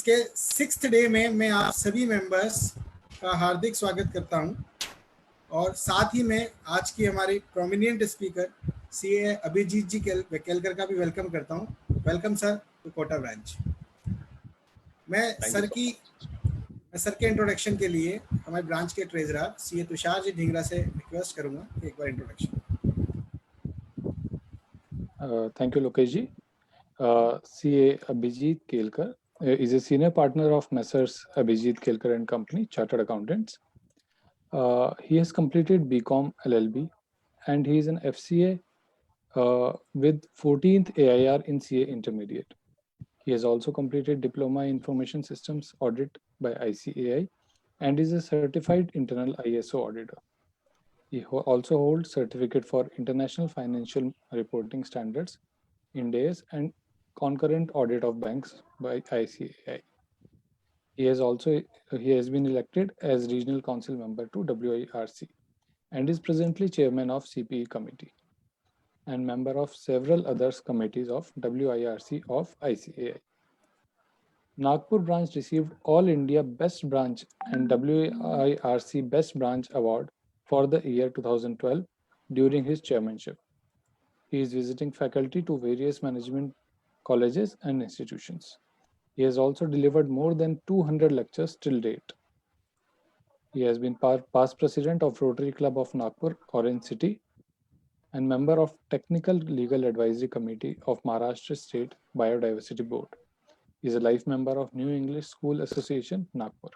इसके 6th day में मैं आप सभी मेंबर्स का हार्दिक स्वागत करता हूं और साथ ही में आज की हमारी prominent speaker CA Abhijit ji Kelkar का भी वेलकम करता हूं। Welcome sir to Kota branch. मैं सर के इंट्रोडक्शन के लिए हमारे ब्रांच के ट्रेजरर सीए तुषार जी ढींगरा से रिक्वेस्ट करूंगा कि एक बार introduction. Thank you, Lokesh ji. CA Abhijit Kelkar is a senior partner of Messrs. Abhijit Kelkar and Company, Chartered Accountants. He has completed BCom LLB and he is an FCA with 14th AIR in CA Intermediate. He has also completed Diploma in Information Systems Audit by ICAI and is a certified internal ISO auditor. He also holds certificate for International Financial Reporting Standards, Ind AS, and concurrent audit of banks by ICAI. He has been elected as regional council member to WIRC and is presently chairman of CPE committee and member of several other committees of WIRC of ICAI. Nagpur branch received All India Best Branch and WIRC Best Branch Award for the year 2012 during his chairmanship. He is visiting faculty to various management colleges and institutions. He has also delivered more than 200 lectures till date. He has been past president of Rotary Club of Nagpur, Orange City, and member of Technical Legal Advisory Committee of Maharashtra State Biodiversity Board. He is a life member of New English School Association, Nagpur,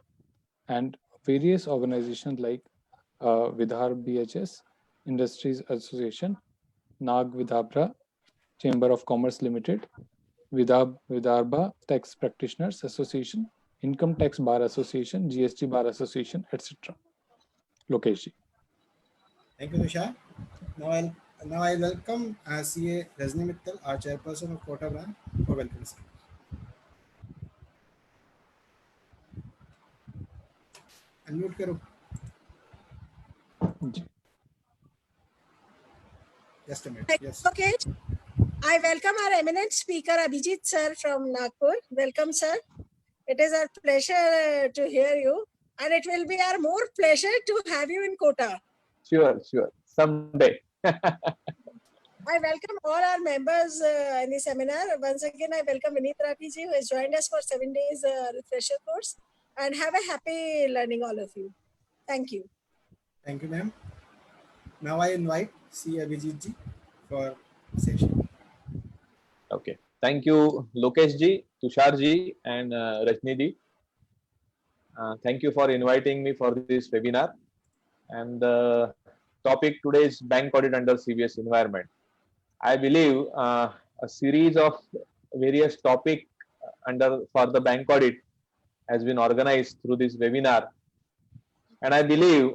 and various organizations like Vidhar BHS, Industries Association, Nag Vidhabra, Chamber of Commerce Limited, Vidarbha Tax Practitioners Association, Income Tax Bar Association, GST Bar Association, etc. Lokesh ji. Thank you, Tushar. Now I welcome CA Rajni Mittal, our chairperson of Kota branch, for welcome. Sir. Unmute karo. Just a minute. Yes. Okay. I welcome our eminent speaker Abhijit sir from Nagpur. Welcome, sir. It is our pleasure to hear you, and it will be our more pleasure to have you in Kota. Sure. Someday. I welcome all our members in the seminar. Once again, I welcome Vineet Rathi ji, who has joined us for 7 days refresher course, and have a happy learning, all of you. Thank you. Thank you, ma'am. Now I invite C. Abhijit ji for session. Okay. Thank you, Lokesh ji, Tushar ji, and Rajni ji. Thank you for inviting me for this webinar. And the topic today is bank audit under CBS environment. I believe a series of various topics for the bank audit has been organized through this webinar. And I believe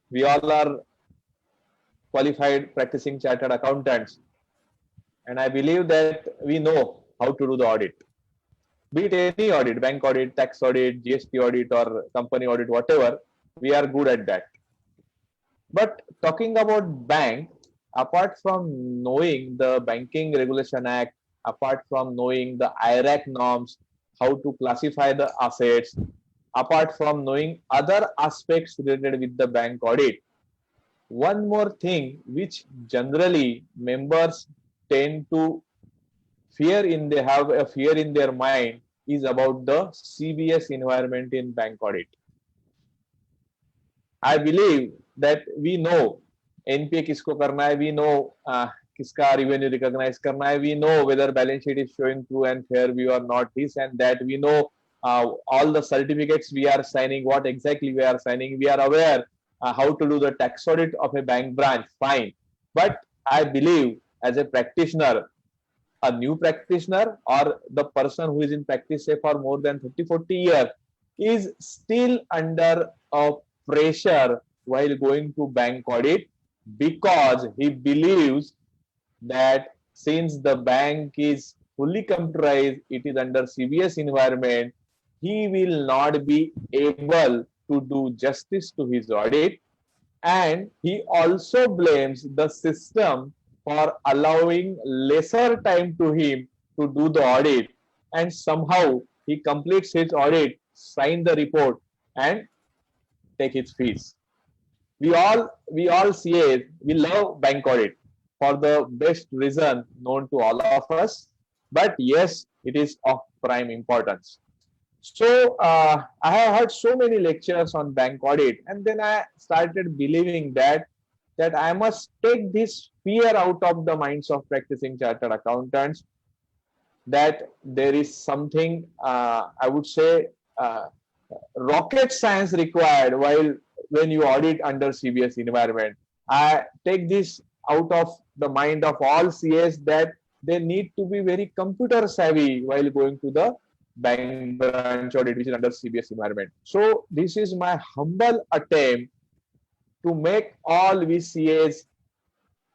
we all are qualified practicing chartered accountants. And I believe that we know how to do the audit. Be it any audit, bank audit, tax audit, GST audit, or company audit, whatever, we are good at that. But talking about bank, apart from knowing the Banking Regulation Act, apart from knowing the IRAC norms, how to classify the assets, apart from knowing other aspects related with the bank audit, one more thing which generally members tend to have a fear in their mind is about the CBS environment in bank audit. I believe that we know NPA kisko karna hai, we know kiska revenue recognize karna hai, we know whether balance sheet is showing true and fair view or not, this and that, we know all the certificates we are signing, what exactly we are signing, we are aware how to do the tax audit of a bank branch, fine. But I believe as a practitioner, a new practitioner or the person who is in practice say for more than 30-40 years is still under a pressure while going to bank audit, because he believes that since the bank is fully computerized, it is under CBS environment, he will not be able to do justice to his audit, and he also blames the system for allowing lesser time to him to do the audit, and somehow he completes his audit, sign the report, and take his fees. We all CAs, we love bank audit for the best reason known to all of us. But yes, it is of prime importance. So I have heard so many lectures on bank audit, and then I started believing that I must take this fear out of the minds of practicing chartered accountants, that there is something, I would say, rocket science required when you audit under CBS environment. I take this out of the mind of all CAs that they need to be very computer savvy while going to the bank branch audit, which is under CBS environment. So this is my humble attempt to make all VCAs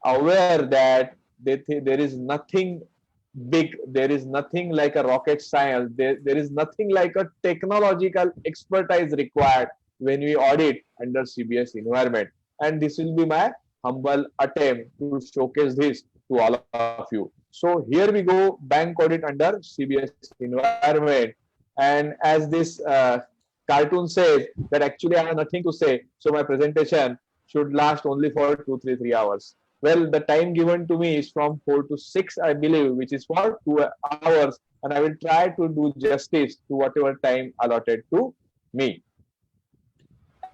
aware that there is nothing big, there is nothing like a rocket science, there is nothing like a technological expertise required when we audit under CBS environment. And this will be my humble attempt to showcase this to all of you. So here we go, bank audit under CBS environment. And as this cartoon says, that actually I have nothing to say, so my presentation should last only for 3 hours. Well, the time given to me is from 4 to 6, I believe, which is for 2 hours. And I will try to do justice to whatever time allotted to me.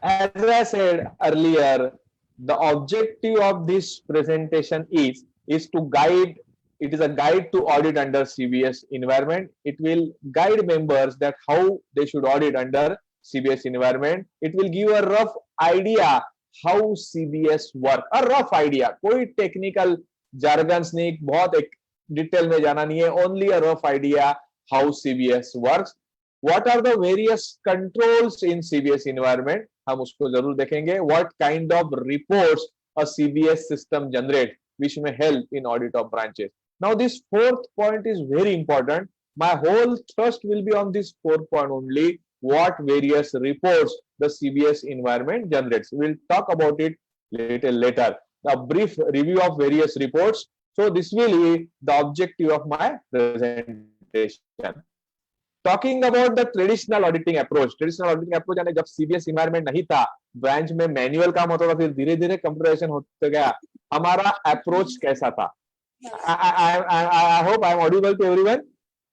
As I said earlier, the objective of this presentation is to guide. It is a guide to audit under CBS environment. It will guide members that how they should audit under CBS environment. It will give a rough idea how CBS work, a rough idea. कोई technical jargons नहीं, बहुत एक detail में जाना नहीं है. Only a rough idea how CBS works. What are the various controls in CBS environment? हम उसको जरूर देखेंगे. What kind of reports a CBS system generate, which may help in audit of branches. Now this fourth point is very important. My whole thrust will be on this fourth point only. What various reports the CBS environment generates. We'll talk about it little later. A brief review of various reports. So this will be the objective of my presentation. Talking about the traditional auditing approach. Traditional auditing approach यानी जब CBS environment नहीं था, branch में manual काम होता था, फिर धीरे-धीरे computerization होते गया. हमारा approach कैसा था? I hope I am audible to everyone.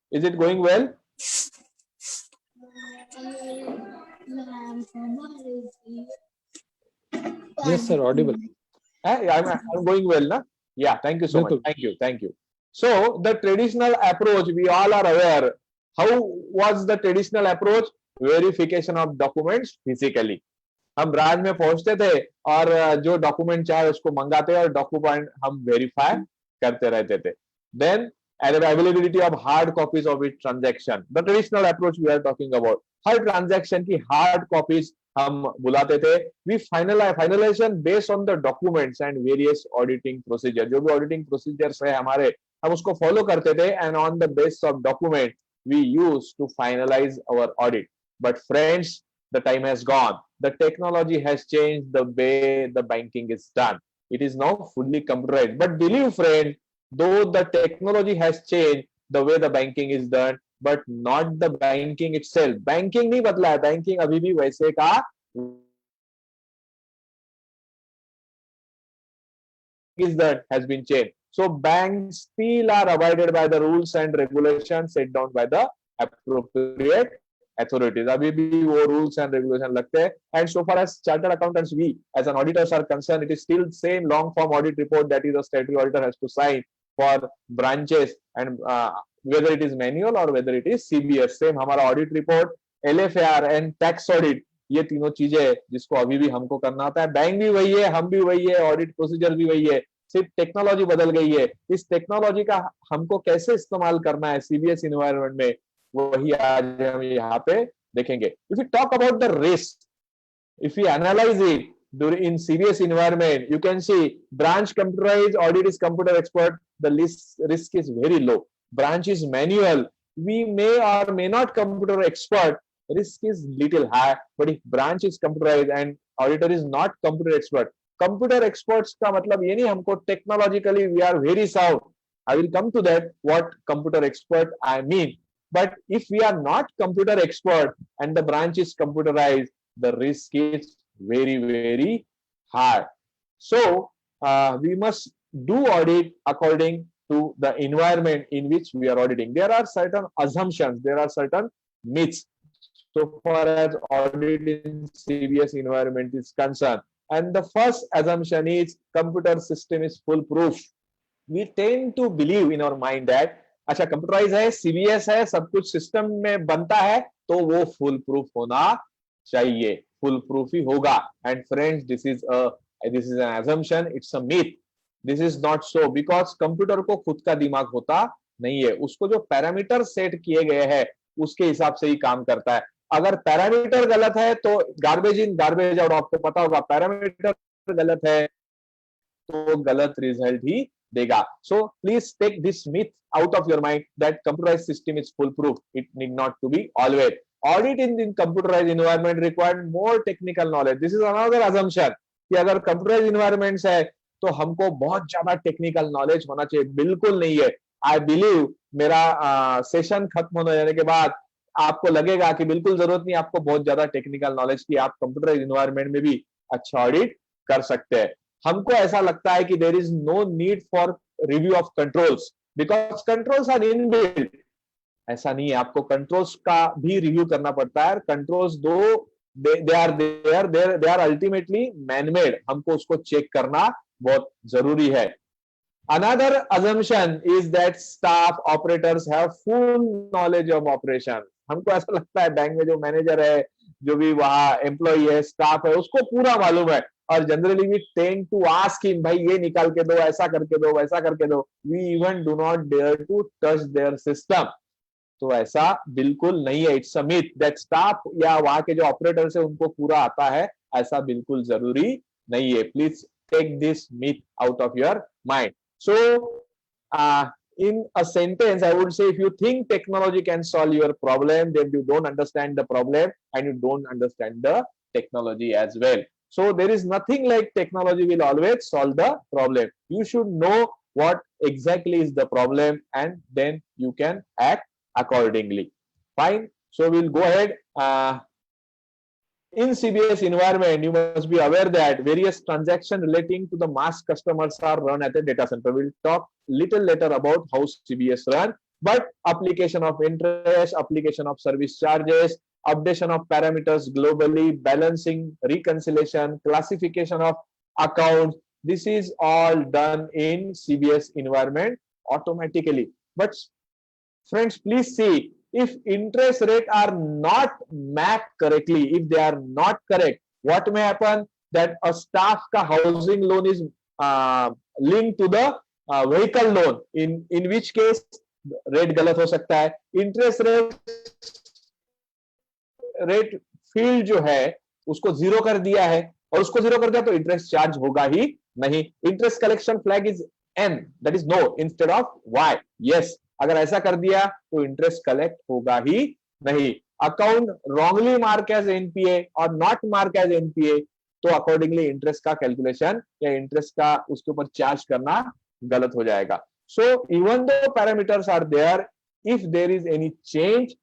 Is it going well? Yes, sir, audible. I'm going well, na? Yeah, thank you so much. Thank you. So the traditional approach, we all are aware. How was the traditional approach? Verification of documents physically. हम branch में पहुंचते थे और जो document चाहे उसको मंगाते और डॉक्यूमेंट हम वेरीफाई करते रहते थे. Then availability of hard copies of each transaction. The traditional approach we are talking about. Her transaction की hard copies हम बुलाते थे. We finalization based on the documents and various auditing procedure. जो भी auditing procedures है हमारे, हम उसको follow करते थे, and on the basis of document we use to finalize our audit. But friends, the time has gone. The technology has changed the way the banking is done. It is now fully computerized. But believe, friend, though the technology has changed the way the banking is done, but not the banking itself. Banking नहीं बदला है. Banking अभी भी वैसे का is that has been changed. So banks still are abided by the rules and regulations set down by the appropriate authorities. अभी भी वो rules and regulations लगते हैं. And so far as chartered accountants, we as an auditors are concerned, it is still same long form audit report that is a statutory auditor has to sign for branches, and whether it is manual or whether it is CBS. Same हमारा audit report, LFAR and tax audit, ये तीनों चीजें जिसको अभी भी हमको करना होता है. बैंक भी वही है, हम भी वही है, ऑडिट प्रोसीजर भी वही है, सिर्फ टेक्नोलॉजी बदल गई है. इस टेक्नोलॉजी का हमको कैसे इस्तेमाल करना है CBS एनवायरनमेंट में, वही आज हम यहाँ पे देखेंगे. If we talk about the risk, if we analyze it in CBS environment, you can see branch computerized, audit is computer expert. The risk is very low. Branch is manual. We may or may not computer expert. Risk is little high. But if branch is computerized and auditor is not computer expert, computer experts का मतलब ये नहीं हमको technologically we are very sound. I will come to that. What computer expert I mean. But if we are not computer expert and the branch is computerized, the risk is very, very high. So we must do audit according to the environment in which we are auditing. There are certain assumptions, there are certain myths so far as audit in CBS environment is concerned. And the first assumption is computer system is foolproof. We tend to believe in our mind that अच्छा computerise है, CBS है, सब कुछ system में बनता है तो वो फुल प्रूफ होना चाहिए, फुल प्रूफ ही होगा. And friends, this is an assumption, it's a myth. This is not so, because computer को खुद का दिमाग होता नहीं है. उसको जो पैरामीटर सेट किए गए हैं उसके हिसाब से ही काम करता है. अगर पैरामीटर गलत है तो गार्बेज इन गार्बेज आउट. आपको पता होगा पैरामीटर गलत है तो गलत रिजल्ट ही देगा. So please take this myth out of your mind that computerized system is foolproof. It need not to be always. Audit in computerized environment required more technical knowledge. This is another assumption कि अगर computerized environments है तो हमको बहुत ज्यादा technical knowledge होना चाहिए. बिल्कुल नहीं है. आई बिलीव मेरा सेशन खत्म होने जाने के बाद आपको लगेगा कि बिल्कुल जरूरत नहीं आपको बहुत ज्यादा टेक्निकल नॉलेज की, आप कंप्यूटराइज्ड एनवायरनमेंट में भी अच्छा ऑडिट कर सकते हैं. हमको ऐसा लगता है कि there is no need for review of controls because controls are inbuilt. ऐसा नहीं है, आपको कंट्रोल्स का भी रिव्यू करना पड़ता है. कंट्रोल्स दो दे आर अल्टीमेटली मैनमेड, हमको उसको चेक करना बहुत जरूरी है. Another assumption is that staff operators have full knowledge of operation. हमको ऐसा लगता है बैंक में जो मैनेजर है, जो भी वहाँ एम्प्लॉई है, स्टाफ है, उसको पूरा मालूम है. और generally we tend to ask him, भाई ये निकाल के दो, ऐसा करके दो, वैसा करके दो. We even do not dare to touch their system. तो ऐसा बिल्कुल नहीं है. It's a myth that staff या वहाँ के जो ऑपरेटर्स है उनको पूरा आता है. ऐसा बिल्कुल जरूरी नहीं है. Please take this myth out of your mind. So, in a sentence, I would say if you think technology can solve your problem, then you don't understand the problem and you don't understand the technology as well. So, there is nothing like technology will always solve the problem. You should know what exactly is the problem and then you can act accordingly. Fine. So, we'll go ahead. In CBS environment, you must be aware that various transactions relating to the mass customers are run at a data center. We'll talk little later about how CBS run, but application of interest, application of service charges, updation of parameters globally, balancing, reconciliation, classification of accounts, this is all done in CBS environment automatically. But friends, please see, if interest rate are not mapped correctly, if they are not correct, what may happen that a staff ka housing loan is linked to the vehicle loan, in which case rate galat ho sakta hai. Interest rate field जो है उसको zero कर दिया है और उसको zero कर दिया तो इंटरेस्ट चार्ज होगा ही नहीं. Interest collection flag is N, that is no instead of Y. Yes, अगर ऐसा कर दिया तो इंटरेस्ट कलेक्ट होगा ही नहीं. Account wrongly mark as NPA और नॉट मार्क एज एनपीए तो अकॉर्डिंगली इंटरेस्ट का कैलकुलेशन या इंटरेस्ट का उसके ऊपर चार्ज करना गलत हो जाएगा. So even though parameters are there, if there is any change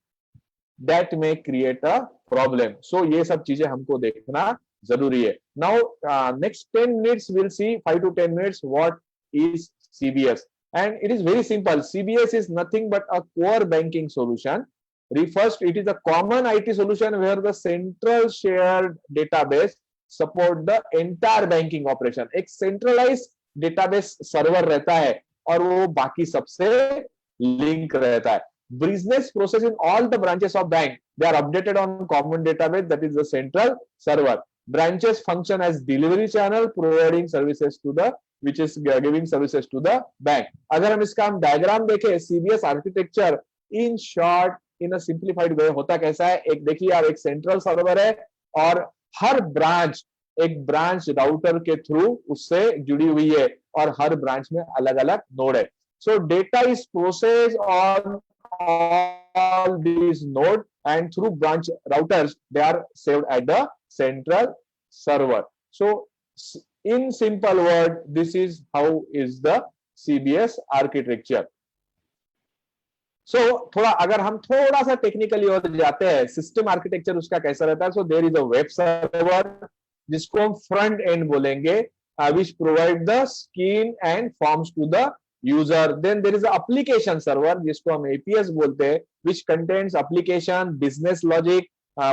that may create a problem. So ये सब चीजें हमको देखना जरूरी है. Now next 10 minutes we'll see, 5 to 10 minutes, what is CBS. And it is very simple. CBS is nothing but a core banking solution. Refers to, it is a common IT solution where the central shared database support the entire banking operation. एक centralized database server रहता है और वो बाकी सबसे link रहता है. Business process in all the branches of bank, they are updated on common database, that is the central server. Branches function as delivery channel, providing services to the, which is giving services to the bank. अगर हम इसका हम diagram देखें, CBS architecture in short, in a simplified वे होता कैसा है. एक देखिए आप, एक सेंट्रल सर्वर है और हर ब्रांच एक ब्रांच राउटर के थ्रू उससे जुड़ी हुई है और हर ब्रांच में अलग अलग नोड है. सो data is process on all these node and through branch routers they are saved at the central server. So in simple word, this is how is the CBS architecture. थोड़ा अगर हम थोड़ा सा technically और जाते हैं, system architecture उसका कैसा रहता है. So there is a web server जिसको हम फ्रंट एंड बोलेंगे, which provide the scheme and forms to the user. Then there is a application server जिसको हम APS बोलते हैं, which contains application, business logic,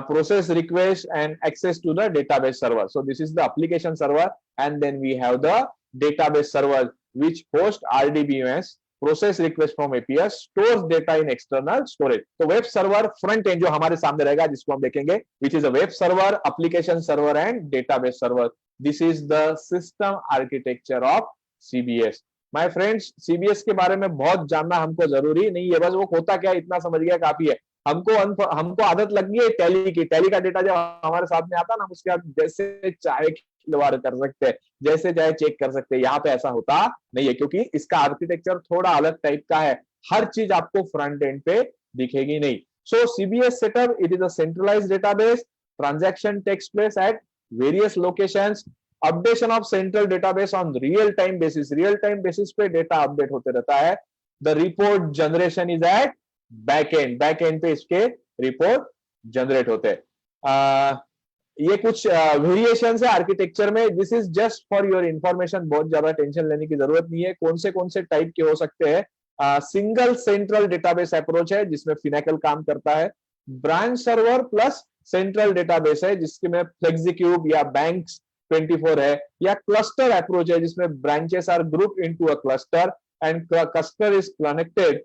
process request and access to the database server. So this is the application server, and then we have the database server which host RDBMS, process request from APS, stores data in external storage. तो web server front end जो हमारे सामने रहेगा जिसको हम देखेंगे, which is a web server, application server and database server. This is the system architecture of CBS. My friends, CBS के बारे में बहुत जानना हमको जरूरी नहीं है, बस वो होता क्या इतना समझ गया काफी है. हमको आदत लग गई है टैली की. टैली का डेटा जब हमारे साथ में आता ना, उसके बाद जैसे चाहे खिलवाड़ कर सकते हैं, जैसे चाहे चेक कर सकते हैं. यहाँ पे ऐसा होता नहीं है क्योंकि इसका आर्किटेक्चर थोड़ा अलग टाइप का है. हर चीज आपको फ्रंट एंड पे दिखेगी नहीं. So CBS setup, it is a centralised database. Transaction takes place at various locations. Updation of central database on real time basis. Real time basis पे डेटा अपडेट होते रहता है. The report generation is at back end. Back end पे इसके report generate होते हैं. ये कुछ वेरिएशन है आर्किटेक्चर में. This is just for your information. बहुत ज्यादा टेंशन लेने की जरूरत नहीं है. कौन से टाइप के हो सकते हैं. सिंगल सेंट्रल डेटाबेस अप्रोच है जिसमें फिनेकल काम करता है. Branch server plus central database है जिसके में फ्लेक्सिक्यूब या बैंक्स 24 है. या क्लस्टर अप्रोच है जिसमें branches are group into a cluster and cluster is connected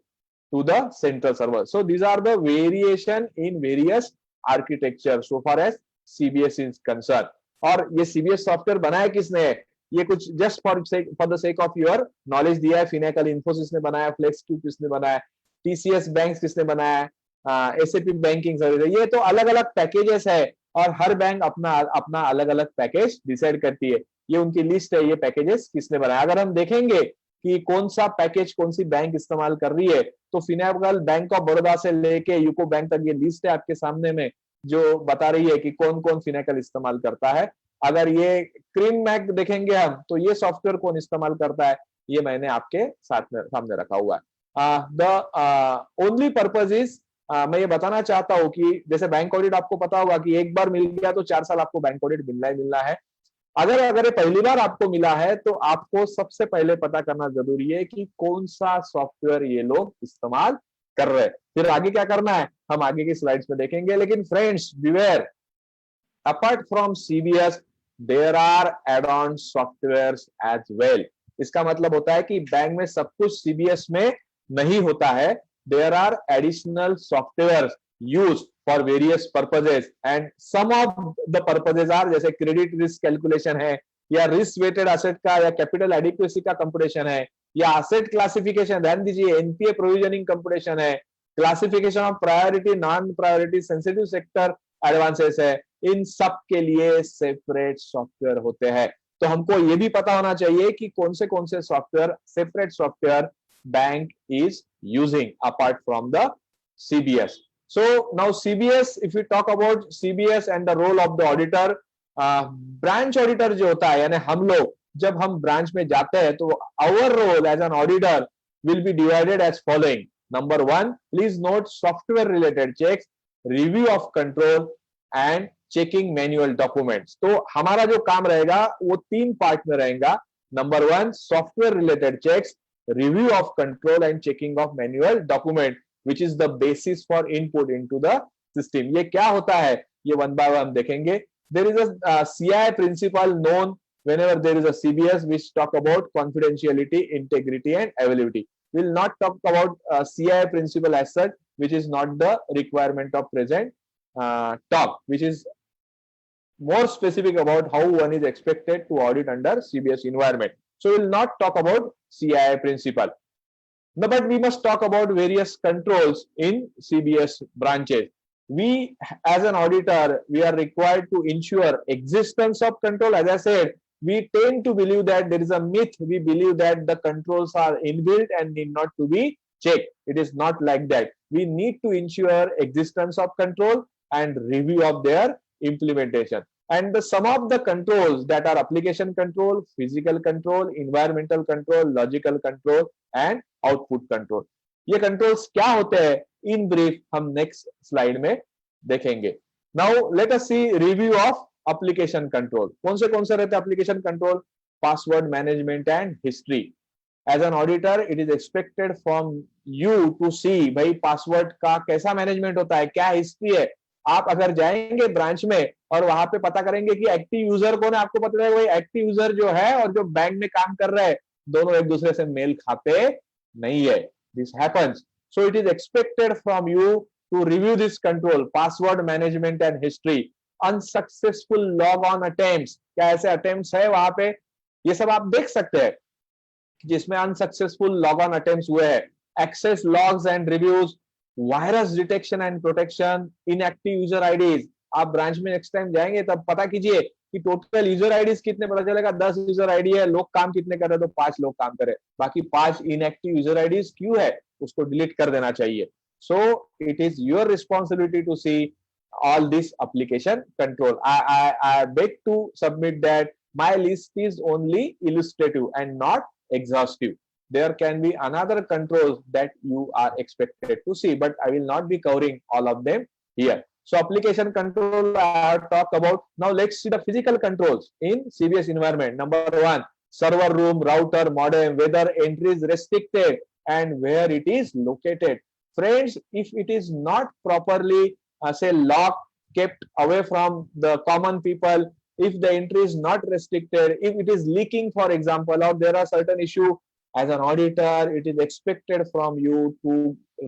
to the central server. So these are the variation in various architecture so far as CBS is concerned. और ये CBS software बनाया किसने है, ये कुछ just for the sake of your knowledge दिया है. Finacle Infosys ने बनाया, फ्लेक्सक्यूब किसने बनाया, TCS बैंक किसने बनाया, SAP बैंकिंग सर्विस. ये तो अलग अलग पैकेजेस है और हर बैंक अपना अलग अलग पैकेज डिसाइड करती है. ये उनकी लिस्ट है, ये पैकेजेस किसने बनाया. अगर हम देखेंगे कि कौन सा पैकेज कौन सी बैंक इस्तेमाल कर रही है, तो फिनेकल बैंक ऑफ बड़ौदा से लेके यूको बैंक तक ये लिस्ट है आपके सामने में जो बता रही है कि कौन कौन फिनेकल इस्तेमाल करता है. अगर ये क्रीम मैक देखेंगे हम, तो ये सॉफ्टवेयर कौन इस्तेमाल करता है, ये मैंने आपके सामने रखा हुआ है. द ओनली पर्पज इज, मैं ये बताना चाहता हूँ कि जैसे बैंक ऑडिट आपको पता होगा कि एक बार मिल गया तो 4 साल आपको बैंक ऑडिट मिलना ही मिलना है. अगर पहली बार आपको मिला है तो आपको सबसे पहले पता करना जरूरी है कि कौन सा सॉफ्टवेयर ये लोग इस्तेमाल कर रहे हैं. फिर आगे क्या करना है हम आगे की स्लाइड्स में देखेंगे. लेकिन friends beware, apart from CBS there are add on softwares as well. इसका मतलब होता है कि बैंक में सब कुछ CBS में नहीं होता है. There are additional software use for various purposes, and some of the purposes are जैसे क्रेडिट रिस्क कैलकुलेशन है, या रिस्क वेटेड एसेट का या कैपिटल एडिक्वेसी का कंप्यूटेशन है, या एसेट क्लासिफिकेशन, ध्यान दीजिए NPA प्रोविजनिंग कंप्यूटेशन है, classification of priority non priority sensitive sector advances है. इन सब के लिए सेपरेट सॉफ्टवेयर होते हैं. तो हमको ये भी पता होना चाहिए कि कौन से software, separate software bank is using apart from the CBS. So now CBS, if we talk about CBS and the role of the auditor, branch auditor जो होता है, यानी हम लोग जब हम ब्रांच में जाते हैं तो our role as an auditor will be divided as following. Number 1, please note software related checks, review of control and checking manual documents. तो हमारा जो काम रहेगा वो 3 पार्ट में रहेगा. Number 1, software related checks, review of control and checking of manual document, which is the basis for input into the system. ये क्या होता है ये one by one देखेंगे. There is a CI principle known whenever there is a CBS which talk about confidentiality, integrity and availability. We will not talk about CI principle as such, which is not the requirement of present talk, which is more specific about how one is expected to audit under CBS environment. So we will not talk about CI principle. No, but we must talk about various controls in CBS branches. We, as an auditor, we are required to ensure existence of control. As I said, we tend to believe that there is a myth. We believe that the controls are inbuilt and need not to be checked. It is not like that. We need to ensure existence of control and review of their implementation. And the sum of the controls that are application control, physical control, environmental control, logical control, and output control. ये controls क्या होते हैं in brief हम next slide में देखेंगे. Now let us see review of application control. कौन से रहते हैं application control? Password management and history. As an auditor it is expected from you to see भाई पासवर्ड का कैसा मैनेजमेंट होता है, क्या हिस्ट्री है. आप अगर जाएंगे ब्रांच में और वहां पे पता करेंगे कि एक्टिव यूजर कौन है, आपको पता है वही एक्टिव यूजर जो है और जो बैंक में काम कर रहा है दोनों एक दूसरे से मेल खाते नहीं है. This happens. So it is expected from you to review this control, password management and history. Unsuccessful log on attempts, क्या ऐसे अटेम्प्ट्स है वहां पे, ये सब आप देख सकते हैं जिसमें अनसक्सेसफुल लॉग ऑन अटेम्प्ट्स हुए हैं. Access logs and reviews, virus detection and protection, inactive user IDs. आप ब्रांच में नेक्स्ट टाइम जाएंगे तब पता कीजिए कि टोटल यूजर आईडीज कितने, पता चलेगा 10 यूजर आईडी है, लोग काम कितने कर रहे हैं, तो 5 लोग काम करे, बाकी 5 इनएक्टिव यूजर आईडीज क्यों है, उसको डिलीट कर देना चाहिए. So it is your responsibility to see all this application control. I beg to submit that my list is only illustrative and not exhaustive. There can be another controls that you are expected to see, but I will not be covering all of them here. So application control I have talked about. Now let's see the physical controls in CBS environment. Number 1, server room, router, modem, whether entry is restricted and where it is located. Friends, if it is not properly say locked, kept away from the common people, if the entry is not restricted, if it is leaking, for example, or there are certain issue, as an auditor, it is expected from you to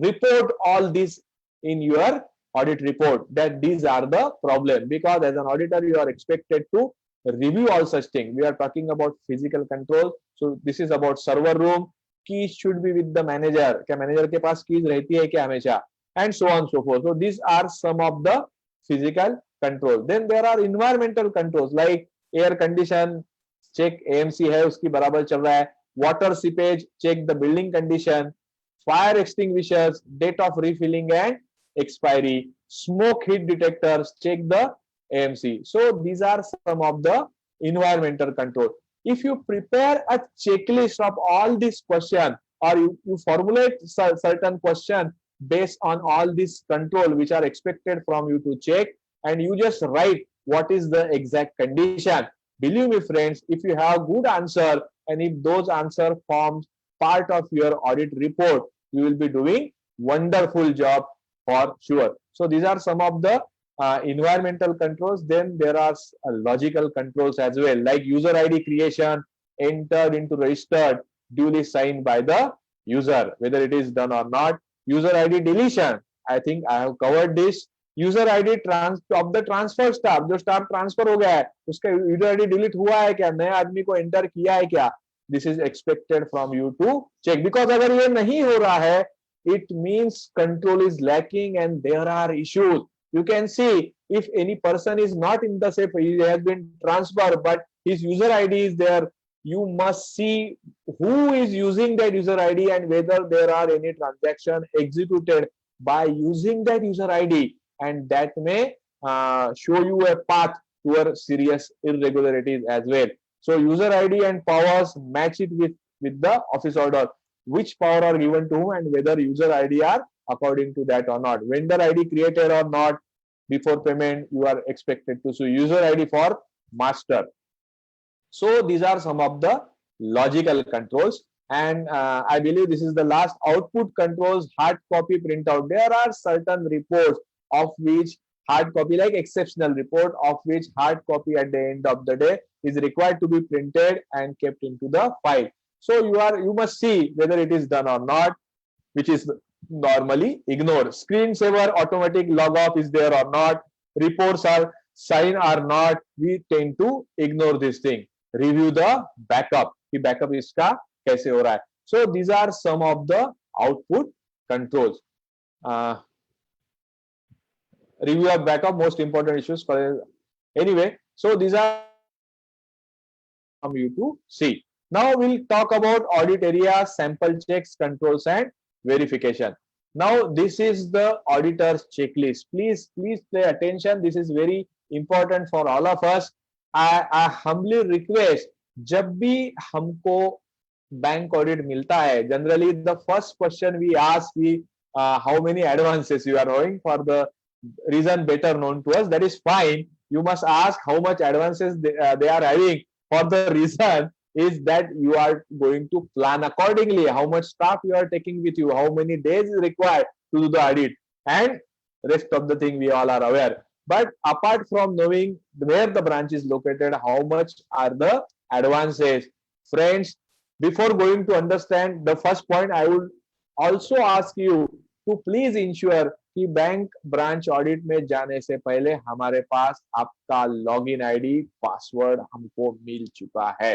report all this in your audit report, that these are the problem, because as an auditor, you are expected to review all such things. We are talking about physical control. So this is about server room. Keys should be with the manager. क्या manager के पास keys रहती है क्या हमेशा? And so on and so forth. So these are some of the physical controls. Then there are environmental controls like air condition, check AMC है उसकी बराबर चल रहा है, water seepage, check the building condition, fire extinguishers, date of refilling and expiry, smoke heat detectors, check the AMC. So these are some of the environmental control. If you prepare a checklist of all these questions, or you formulate certain question based on all these control which are expected from you to check, and you just write what is the exact condition, believe me friends, if you have good answer and if those answer forms part of your audit report, you will be doing wonderful job for sure. So these are some of the environmental controls. Then there are logical controls as well, like user ID creation, entered into registered, duly signed by the user, whether it is done or not. User ID deletion, I think I have covered this. User ID of the transfer staff, जो staff transfer हो गया है उसका user ID delete हुआ है क्या, नया आदमी को enter किया है क्या, this is expected from you to check, because अगर ये नहीं हो रहा है, it means control is lacking and there are issues. You can see if any person is not in the safe, he has been transferred but his user ID is there, you must see who is using that user ID and whether there are any transaction executed by using that user ID, and that may show you a path toward serious irregularities as well. So user ID and powers, match it with the office order, which power are given to whom and whether user ID are according to that or not. Vendor ID created or not before payment, you are expected to. So user ID for master. So these are some of the logical controls, and I believe this is the last output controls, hard copy printout. There are certain reports of which hard copy, like exceptional report, of which hard copy at the end of the day is required to be printed and kept into the file. So you must see whether it is done or not, which is normally ignored. Screensaver automatic log off is there or not, reports are signed or not, we tend to ignore this thing. Review the backup, कि backup इसका कैसे हो रहा है. So these are some of the output controls. Review of backup, most important issues for anyway. So these are from you to see. Now we'll talk about audit area, sample checks, controls and verification. Now this is the auditor's checklist. Please pay attention. This is very important for all of us. I humbly request, जब भी हमको bank audit मिलता है, generally the first question we ask we how many advances you are owing for the reason better known to us. That is fine. You must ask how much advances they are having. For the reason is that you are going to plan accordingly. How much staff you are taking with you, how many days is required to do the audit, and rest of the thing we all are aware. But apart from knowing where the branch is located, how much are the advances, friends, before going to understand the first point, I would also ask you to please ensure कि bank branch audit में जाने से पहले हमारे पास आपका login ID password हमको मिल चुका है।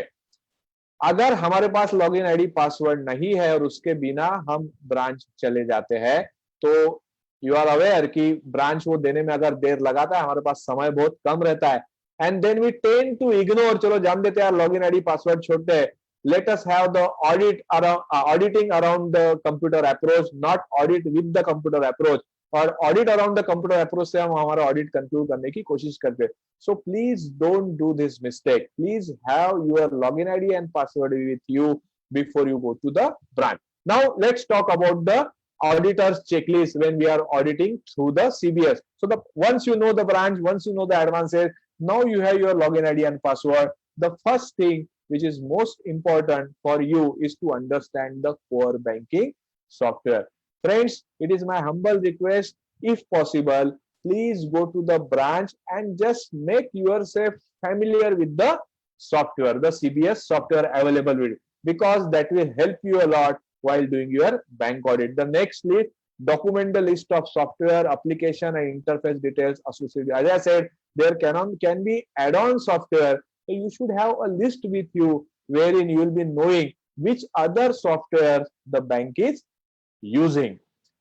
अगर हमारे पास लॉगिन आईडी पासवर्ड नहीं है और उसके बिना हम ब्रांच चले जाते हैं, तो यू आर अवेयर कि ब्रांच वो देने में अगर देर लगाता है, हमारे पास समय बहुत कम रहता है, and then we tend to ignore, चलो जान देते हैं लॉगिन आईडी पासवर्ड छोड़ते हैं, let us have the auditing around the computer approach, not audit with the computer approach, और audit around the computer approach से हम हमारा audit conclude करने की कोशिश करते हैं। So please don't do this mistake. Please have your login ID and password with you before you go to the branch. Now let's talk about the auditor's checklist when we are auditing through the CBS. So once you know the branch, once you know the advances, now you have your login ID and password. The first thing which is most important for you is to understand the core banking software. Friends, it is my humble request, if possible, please go to the branch and just make yourself familiar with the software, the CBS software available with it, because that will help you a lot while doing your bank audit. The next list, document the list of software, application and interface details associated. As I said, there can be add-on software. So you should have a list with you wherein you will be knowing which other software the bank is using.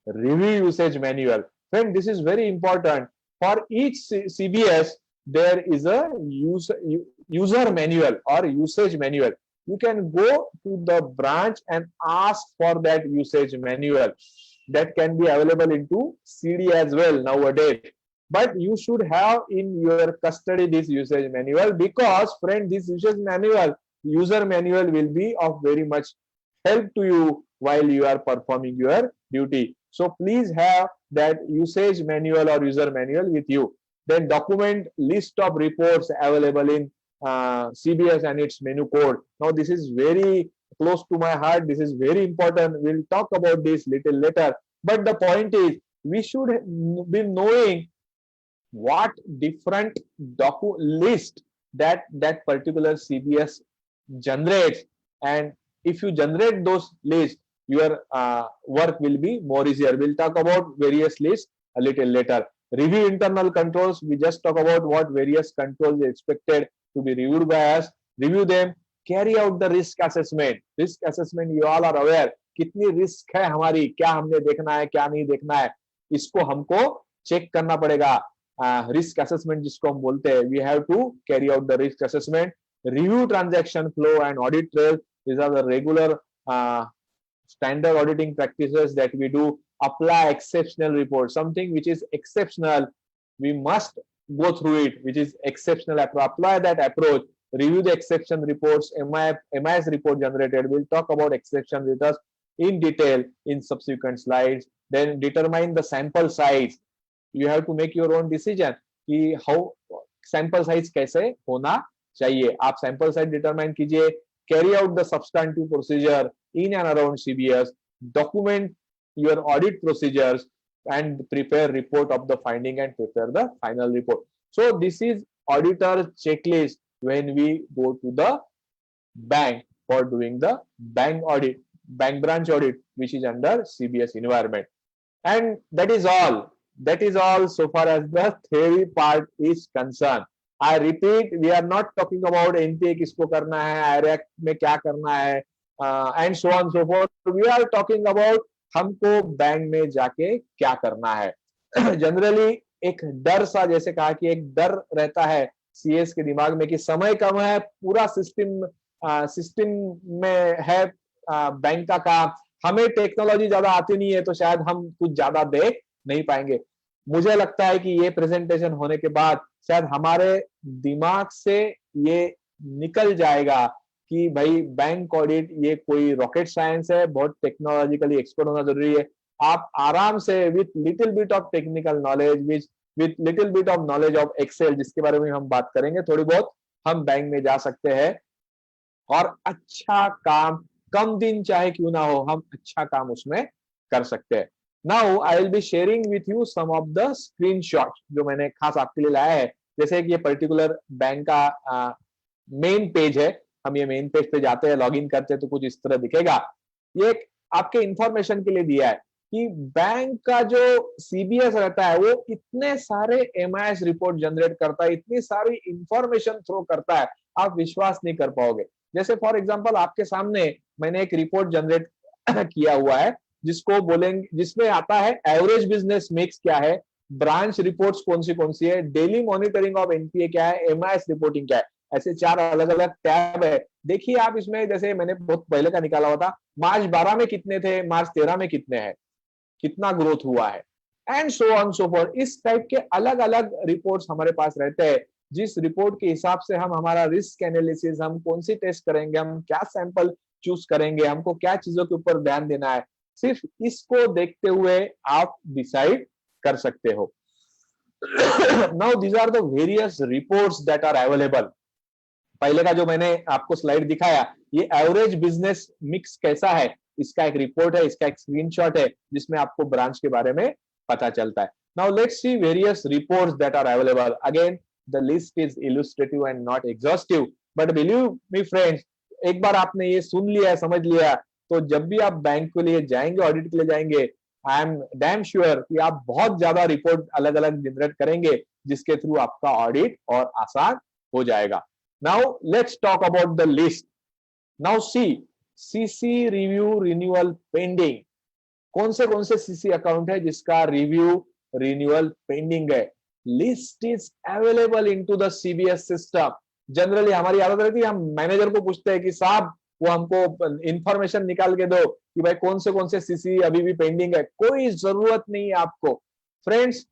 Review usage manual. Friend, this is very important. For each CBS, there is a user manual or usage manual. You can go to the branch and ask for that usage manual. That can be available into CD as well nowadays. But you should have in your custody this usage manual, because friend, this user manual will be of very much help to you while you are performing your duty. So please have that usage manual or user manual with you. Then document list of reports available in CBS and its menu code. Now this is very close to my heart. This is very important. We'll talk about this little later. But the point is, we should be knowing what different list that particular CBS generates, and if you generate those lists, your work will be more easier. We'll talk about various lists a little later. Review internal controls. We just talk about what various controls are expected to be reviewed by us. Review them. Carry out the risk assessment. Risk assessment, you all are aware कितनी risk है हमारी, क्या हमने देखना है, क्या नहीं देखना है, इसको हमको चेक करना पड़ेगा. Risk assessment जिसको हम बोलते हैं, we have to carry out the risk assessment. Review transaction flow and audit trail. These are the regular standard auditing practices that we do. Apply exceptional report. Something which is exceptional, we must go through it, which is exceptional. Apply that approach. Review the exception reports, MIS report generated. We'll talk about exception returns in detail in subsequent slides. Then determine the sample size. You have to make your own decision कि how sample size कैसे होना चाहिए. आप sample size determine कीजिए. Carry out the substantive procedure in and around CBS. Document your audit procedures and prepare report of the finding and prepare the final report. So this is auditor checklist when we go to the bank for doing the bank audit, bank branch audit, which is under CBS environment. And that is all. That is all so far as the theory part is concerned. I repeat, we are not talking about NPA किसको करना है, IRAC में क्या करना है, and so on so forth. We are talking about हमको bank में जाके क्या करना है. Generally एक डर सा, जैसे कहा कि एक डर रहता है CS के दिमाग में कि समय कम है, पूरा सिस्टम में है बैंक का काम, हमें टेक्नोलॉजी ज्यादा आती नहीं है, तो शायद हम कुछ ज्यादा देख नहीं पाएंगे. मुझे लगता है कि ये प्रेजेंटेशन होने के बाद शायद हमारे दिमाग से ये निकल जाएगा कि भाई बैंक ऑडिट ये कोई रॉकेट साइंस है, बहुत टेक्नोलॉजिकली एक्सपर्ट होना जरूरी है। आप आराम से with little bit of technical knowledge, with little bit of knowledge of Excel, जिसके बारे में हम बात करेंगे थोड़ी बहुत, हम बैंक में जा सकते हैं और अच्छा काम, कम दिन चाहे क्यों ना हो, हम अच्छा काम उसमें कर सकते हैं। Now I will be sharing with you some of the screenshot जो मैंने खास आपके लिए लाया है। जैसे कि ये पर्टिकुलर बैंक का मेन पेज है, हम ये मेन पेज पे जाते हैं, लॉगिन करते हैं तो कुछ इस तरह दिखेगा। ये एक आपके इंफॉर्मेशन के लिए दिया है कि बैंक का जो सीबीएस रहता है वो इतने सारे एमआईएस रिपोर्ट जनरेट करता है, इतनी सारी इंफॉर्मेशन थ्रो करता है, आप विश्वास नहीं कर पाओगे। जैसे फॉर एग्जांपल आपके सामने मैंने एक रिपोर्ट जनरेट किया हुआ है जिसको बोलेंगे, जिसमें आता है एवरेज बिजनेस मिक्स क्या है, ब्रांच रिपोर्ट्स कौन सी है, डेली मॉनिटरिंग ऑफ एनपीए क्या है, एमआईएस रिपोर्टिंग क्या है। ऐसे 4 अलग अलग टैब है। देखिए आप इसमें, जैसे मैंने बहुत पहले का निकाला हुआ था, मार्च 12 में कितने थे, मार्च 13 में कितने हैं, कितना ग्रोथ हुआ है, and so on so for. इस टाइप के अलग अलग रिपोर्ट्स हमारे पास रहते हैं, जिस रिपोर्ट के हिसाब से हम हमारा रिस्क एनालिसिस, हम कौन सी टेस्ट करेंगे, हम क्या सैंपल चूज करेंगे, हमको क्या चीजों के ऊपर ध्यान देना है, सिर्फ इसको देखते हुए आप डिसाइड कर सकते हो। Now these are the various reports that are available. पहले का जो मैंने आपको स्लाइड दिखाया, ये एवरेज बिजनेस मिक्स कैसा है, इसका एक रिपोर्ट है, इसका एक स्क्रीनशॉट है जिसमें आपको ब्रांच के बारे में पता चलता है। Now let's see various reports that are available. Again the list is illustrative and not exhaustive, but believe me friends, एक बार आपने ये सुन लिया, समझ लिया, तो जब भी आप बैंक के लिए जाएंगे, ऑडिट के लिए जाएंगे, आई एम डैम श्योर कि आप बहुत ज्यादा रिपोर्ट अलग अलग जनरेट करेंगे, जिसके थ्रू आपका ऑडिट और आसान हो जाएगा। Now let's talk about the list. Now see, CC review renewal pending. कौन से CC अकाउंट है जिसका रिव्यू रिन्यूअल पेंडिंग है? List is available into the CBS system. Generally हमारी आदत रहती है, हम मैनेजर को पूछते हैं कि साहब वो हमको इंफॉर्मेशन निकाल के दो कि भाई कौन से सीसी अभी भी पेंडिंग है। कोई जरूरत नहीं है आपको फ्रेंड्स,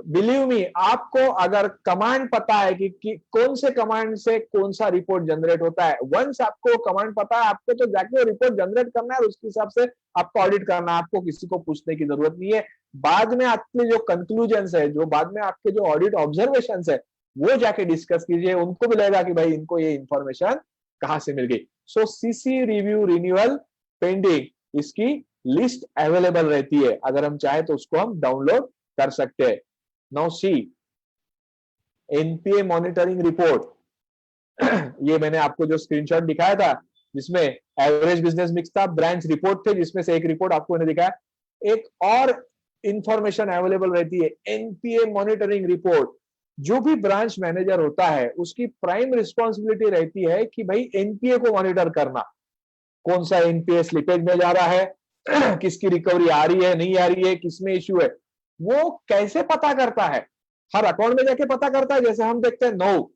बिलीव मी, आपको अगर कमांड पता है कि कौन से कमांड से कौन सा रिपोर्ट जनरेट होता है, वंस आपको कमांड पता है, आपको तो जाके रिपोर्ट जनरेट करना है, उसके हिसाब से आपको ऑडिट करना है, आपको किसी को पूछने की जरूरत नहीं है। बाद में आपके जो कंक्लूजन्स है, जो बाद में आपके जो ऑडिट ऑब्जर्वेशंस है, वो जाके डिस्कस कीजिए, उनको भी लगेगा कि भाई इनको ये इंफॉर्मेशन कहां से मिल गई। सो सीसी रिव्यू रिन्यूअल पेंडिंग, इसकी लिस्ट अवेलेबल रहती है, अगर हम चाहे तो उसको हम डाउनलोड कर सकते हैं। Now see, NPA monitoring report, ये मैंने आपको जो स्क्रीनशॉट दिखाया था जिसमें एवरेज बिजनेस मिक्स था, ब्रांच रिपोर्ट थे जिसमें से एक रिपोर्ट आपको मैंने दिखाया, एक और इंफॉर्मेशन अवेलेबल रहती है एनपीए मॉनिटरिंग रिपोर्ट। जो भी ब्रांच मैनेजर होता है उसकी प्राइम रिस्पॉन्सिबिलिटी रहती है कि भाई एनपीए को मॉनिटर करना, कौन सा एनपीए स्लिपेज में जा रहा है, किसकी रिकवरी आ रही है, नहीं आ रही है, किसमें इश्यू है, वो कैसे पता करता है? हर अकाउंट में जाके पता करता है जैसे हम देखते हैं? No,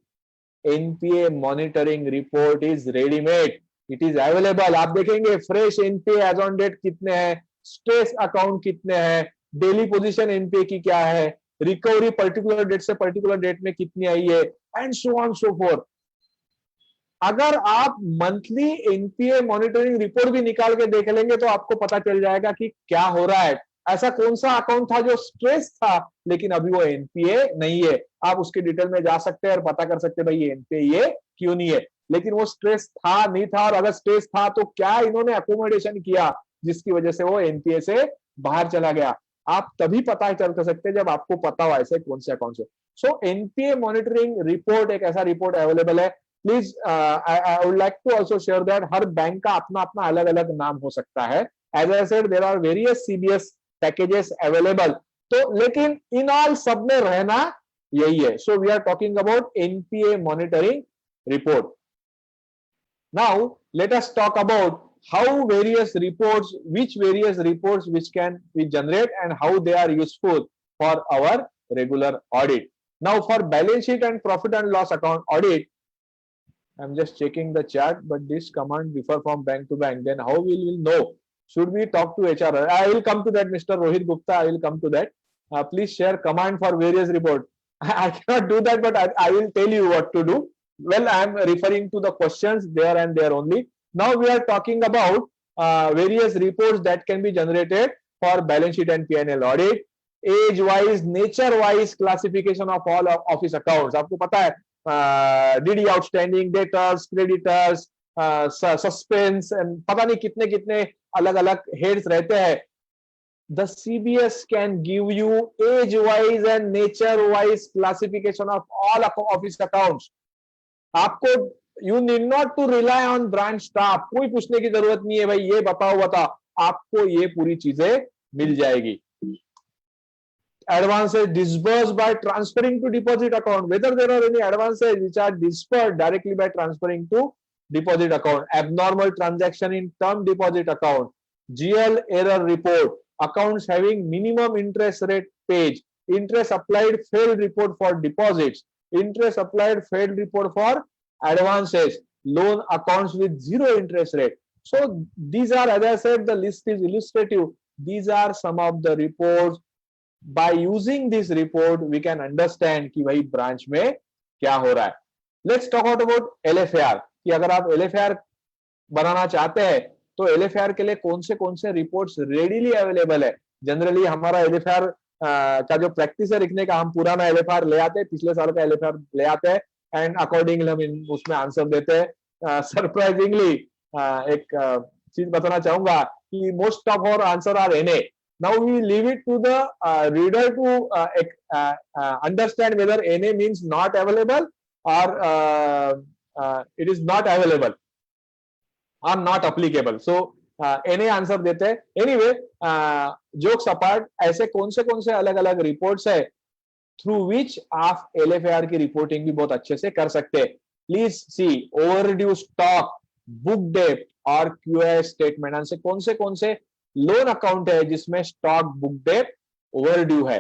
NPA monitoring report is readymade, it is available. आप देखेंगे fresh NPA as on date कितने हैं, स्ट्रेस अकाउंट कितने हैं, डेली पोजीशन एनपीए की क्या है, रिकवरी पर्टिकुलर डेट से पर्टिकुलर डेट में कितनी आई है, and so on so fourth. अगर आप मंथली एनपीए मॉनिटरिंग रिपोर्ट भी निकाल के देख लेंगे तो आपको पता चल जाएगा कि क्या हो रहा है। ऐसा कौन सा अकाउंट था जो स्ट्रेस था लेकिन अभी वो एनपीए नहीं है, आप उसके डिटेल में जा सकते हैं और पता कर सकते हैं भाई ये एनपीए ये क्यों नहीं है, लेकिन वो स्ट्रेस था नहीं था, और अगर स्ट्रेस था तो क्या इन्होंने अकोमोडेशन किया जिसकी वजह से वो एनपीए से बाहर चला गया। आप तभी पता कर सकते हैं जब आपको पता हो ऐसे कौन से अकाउंट से। सो एनपीए मॉनिटरिंग रिपोर्ट एक ऐसा रिपोर्ट अवेलेबल है। Please I would like to also share that हर बैंक का अपना अपना अलग अलग नाम हो सकता है। As I said there are various CBS packages available, तो लेकिन इन ऑल सब में रहना यही है। So we are talking about NPA monitoring report. Now let us talk about how various reports which can we generate and how they are useful for our regular audit. Now for balance sheet and profit and loss account audit, I'm just checking the chart, but this command differ from bank to bank. Then how we will know? Should we talk to HR? I will come to that, Mr. Rohit Gupta. I will come to that. Please share command for various report. I cannot do that, but I will tell you what to do. well, I am referring to the questions there and there only. Now we are talking about various reports that can be generated for balance sheet and P&L audit. Age wise, nature wise classification of all of office accounts. आपको पता है DD outstanding, debtors, creditors, suspense, पता नहीं कितने कितने अलग अलग heads रहते हैं. The CBS can give you age wise and nature wise classification of all office accounts. आपको you need not to rely on branch staff. कोई पूछने की जरूरत नहीं है भाई ये बताओ बताओ, आपको ये पूरी चीजें मिल जाएगी. Advances disbursed by transferring to deposit account, whether there are any advances which are disbursed directly by transferring to deposit account. Abnormal transaction in term deposit account. GL error report. Accounts having minimum interest rate page. Interest applied failed report for deposits. Interest applied failed report for advances. Loan accounts with zero interest rate. So these are, as I said, the list is illustrative. These are some of the reports. By using this report, we can understand कि भाई branch में क्या हो रहा है. Let's talk about LFAR. कि अगर आप LFAR बनाना चाहते हैं तो LFAR के लिए कौन से reports readily available है. Generally हमारा LFAR का जो practice है लिखने का, हम पुराना LFAR ले आते हैं, पिछले साल का LFAR ले आते हैं and accordingly हम उसमें आंसर देते हैं. Surprisingly एक चीज बताना चाहूंगा कि most of our answer are NA. Now we leave it to the reader to understand whether NA means not available or it is not available or not applicable. So NA answer देते हैं. Anyway, jokes apart, ऐसे कौन से अलग अलग reports है through which आप LFAR की reporting भी बहुत अच्छे से कर सकते हैं. Please see overdue stock, book debt और QA statement. ऐसे कौन से लोन अकाउंट है जिसमें स्टॉक बुक डेट ओवरड्यू है.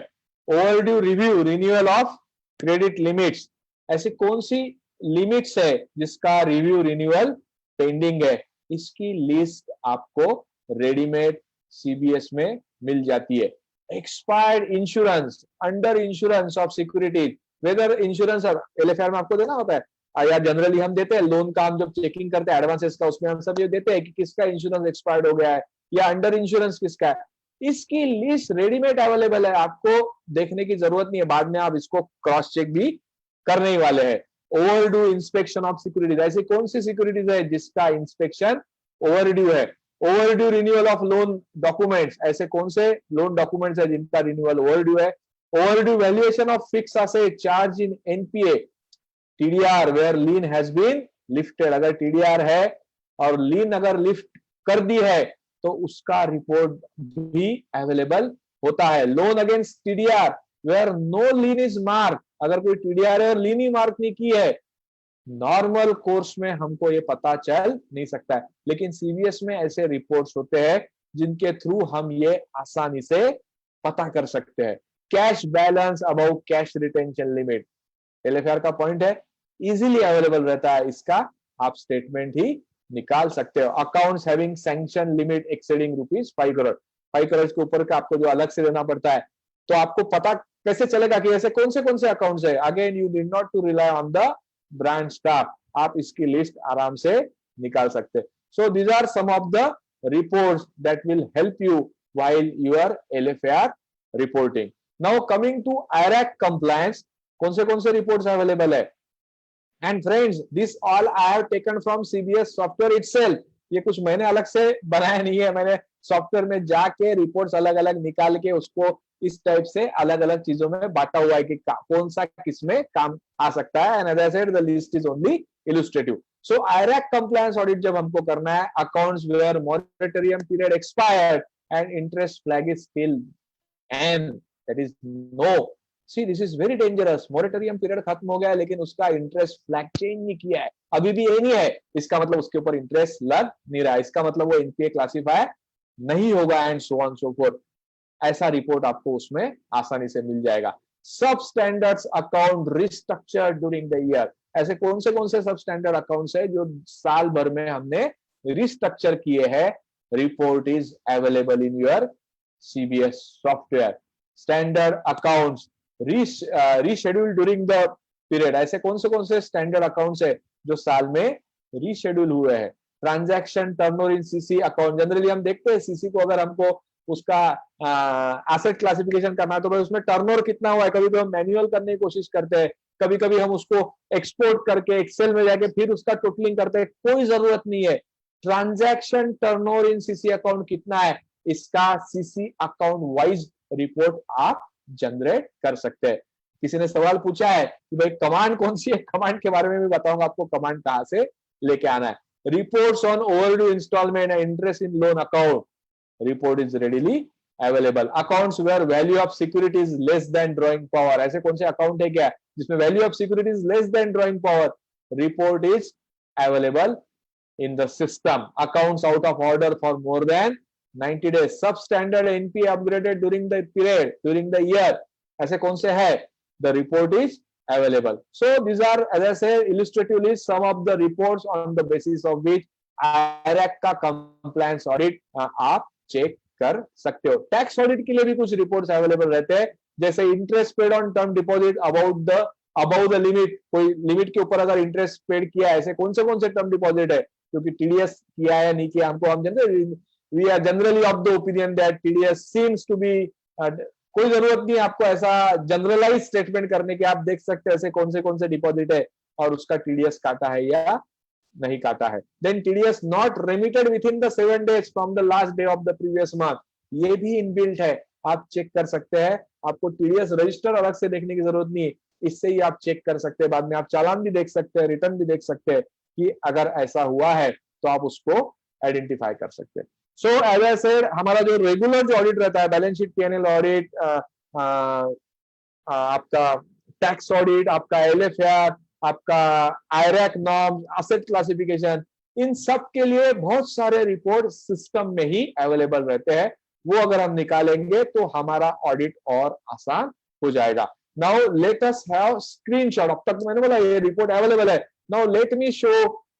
Overdue review, renewal of credit limits. ऐसी कौन सी लिमिट्स है जिसका रिव्यू रिन्यूअल पेंडिंग है. इसकी लिस्ट आपको रेडीमेड CBS में मिल जाती है. Expired insurance, under insurance of securities, whether insurance LFAR में आपको देना होता है या जनरली हम देते हैं. लोन का हम जब चेकिंग करते हैं एडवांसेस का, उसमें हम सब ये देते हैं कि किसका इंश्योरेंस एक्सपायर्ड हो गया है या अंडर इंश्योरेंस किसका है. इसकी लिस्ट रेडीमेड अवेलेबल है, आपको देखने की जरूरत नहीं है. बाद में आप इसको क्रॉस चेक भी करने ही वाले हैं. ओवरड्यू इंस्पेक्शन ऑफ सिक्योरिटीज, ऐसी कौन सी सिक्योरिटीज है जिसका इंस्पेक्शन ओवरड्यू है. Overdue renewal of loan documents, ऐसे कौन से लोन डॉक्यूमेंट्स है जिनका रिन्यूअल ओवरड्यू है. Overdue valuation of fix asset charge in NPA, TDR where lien has been lifted. अगर TDR है और लीन अगर लिफ्ट कर दी है तो उसका रिपोर्ट भी अवेलेबल होता है. Loan against TDR where no lien is mark, अगर कोई TDR है और लीन ही मार्क नहीं की है, नॉर्मल कोर्स में हमको ये पता चल नहीं सकता है. लेकिन CBS में ऐसे रिपोर्ट्स होते हैं जिनके थ्रू हम ये आसानी से पता कर सकते हैं. Cash balance above cash retention limit, LFAR का पॉइंट है, इजीली अवेलेबल रहता है. इसका आप स्टेटमेंट ही निकाल सकते हो. Accounts having sanction limit exceeding ₹5 crore, 5 crore के ऊपर का आपको जो अलग से देना पड़ता है, तो आपको पता कैसे चलेगा कि ऐसे कौन से अकाउंट्स है. Again you need not to rely on the branch staff, आप इसकी लिस्ट आराम से निकाल सकते हैं. So these are some of the reports that will help you while your LFAR reporting. Now coming to IRAC compliance, कौन से reports available है. And friends, this all I have taken from CBS software itself. ये कुछ मैंने अलग से बनाया नहीं है, मैंने सॉफ्टवेयर में जाके रिपोर्ट्स अलग अलग निकाल के उसको इस टाइप से अलग अलग चीजों में बांटा हुआ है कि कौन सा किसमें काम आ सकता है. And as I said, the list is only illustrative. So IRAC compliance audit जब हमको करना है, accounts where moratorium period expired and interest flag is still N, that is no. See, this is very dangerous. Moratorium period खत्म हो गया है लेकिन उसका इंटरेस्ट फ्लैग चेंज नहीं किया है, अभी भी ये नहीं है, इसका मतलब उसके ऊपर इंटरेस्ट लग नहीं रहा है, इसका मतलब वो NPA क्लासिफाई नहीं होगा and so on so fourth. ऐसा रिपोर्ट आपको उसमें आसानी से मिल जाएगा. सब standards account restructured during the year, ऐसे कौन से सब स्टैंडर्ड अकाउंट्स है जो साल भर में हमने रिस्ट्रक्चर किए हैं. Report is available in your CBS software. Standard accounts rescheduled during the period. ऐसे कौन से स्टैंडर्ड अकाउंट्स है जो साल में रीशेड्यूल हुए हैं? Transaction turnover in CC account, generally हम देखते हैं सीसी को, अगर हमको उसका एसेट क्लासिफिकेशन करना है तो भाई उसमें टर्नओवर कितना हुआ है, कभी कभी हम मैन्युअल करने की कोशिश करते हैं, कभी कभी हम उसको एक्सपोर्ट करके एक्सेल में जाके फिर उसका टोटलिंग करते हैं। कोई जरूरत नहीं है। Transaction turnover in CC account कितना है, इसका सीसी अकाउंट वाइज रिपोर्ट आप जनरेट कर सकते हैं। किसी ने सवाल पूछा है कि भाई कमांड कौन सी है, कमांड के बारे में भी बताऊंगा आपको, कमांड कहां से लेके आना है। Reports on overdue instalment and interest in loan account, report is readily available. Accounts where value of security is less than drawing power, ऐसे कौन से अकाउंट है क्या जिसमें value of security is less than drawing power? Report is available in the system. Accounts out of order for more than 90 days, substandard NPA upgraded during the period, during the year, ऐसे कौन से है? The report is available. So these are, as I said, illustratively some of the reports on the basis of which IRAC का compliance audit आप check कर सकते हो। Tax audit के लिए भी कुछ रिपोर्ट्स अवेलेबल रहते हैं, जैसे interest paid on term deposit about the limit, कोई लिमिट के ऊपर अगर इंटरेस्ट पेड किया है, ऐसे कौन से टर्म डिपॉजिट है, क्योंकि टीडीएस किया है नहीं किया हमको, हम we are generally of the opinion that TDS seems to be, कोई जरूरत नहीं आपको ऐसा जनरलाइज स्टेटमेंट करने के, आप देख सकते हैं ऐसे कौन से डिपॉजिट है और उसका टीडीएस काटा है या नहीं काटा है। Then TDS not remitted within the 7 days from the last day of the previous month, ये भी इनबिल्ट है, आप चेक कर सकते हैं। आपको टीडीएस रजिस्टर अलग से देखने की जरूरत नहीं है, इससे ही आप चेक कर सकते हैं। बाद में आप चालान भी देख सकते हैं, रिटर्न भी देख सकते हैं कि अगर ऐसा हुआ है तो आप उसको आइडेंटिफाई कर सकते हैं। सो एज आई सेड, हमारा जो रेगुलर जो ऑडिट रहता है, बैलेंस शीट पीएनएल ऑडिट, आपका टैक्स ऑडिट, आपका एलएफआर, आपका आईरैक नॉर्म, एसेट क्लासिफिकेशन, इन सब के लिए बहुत सारे रिपोर्ट सिस्टम में ही अवेलेबल रहते हैं। वो अगर हम निकालेंगे तो हमारा ऑडिट और आसान हो जाएगा। Now let us have screenshot. अब तक मैंने बोला ये रिपोर्ट अवेलेबल है। Now let me show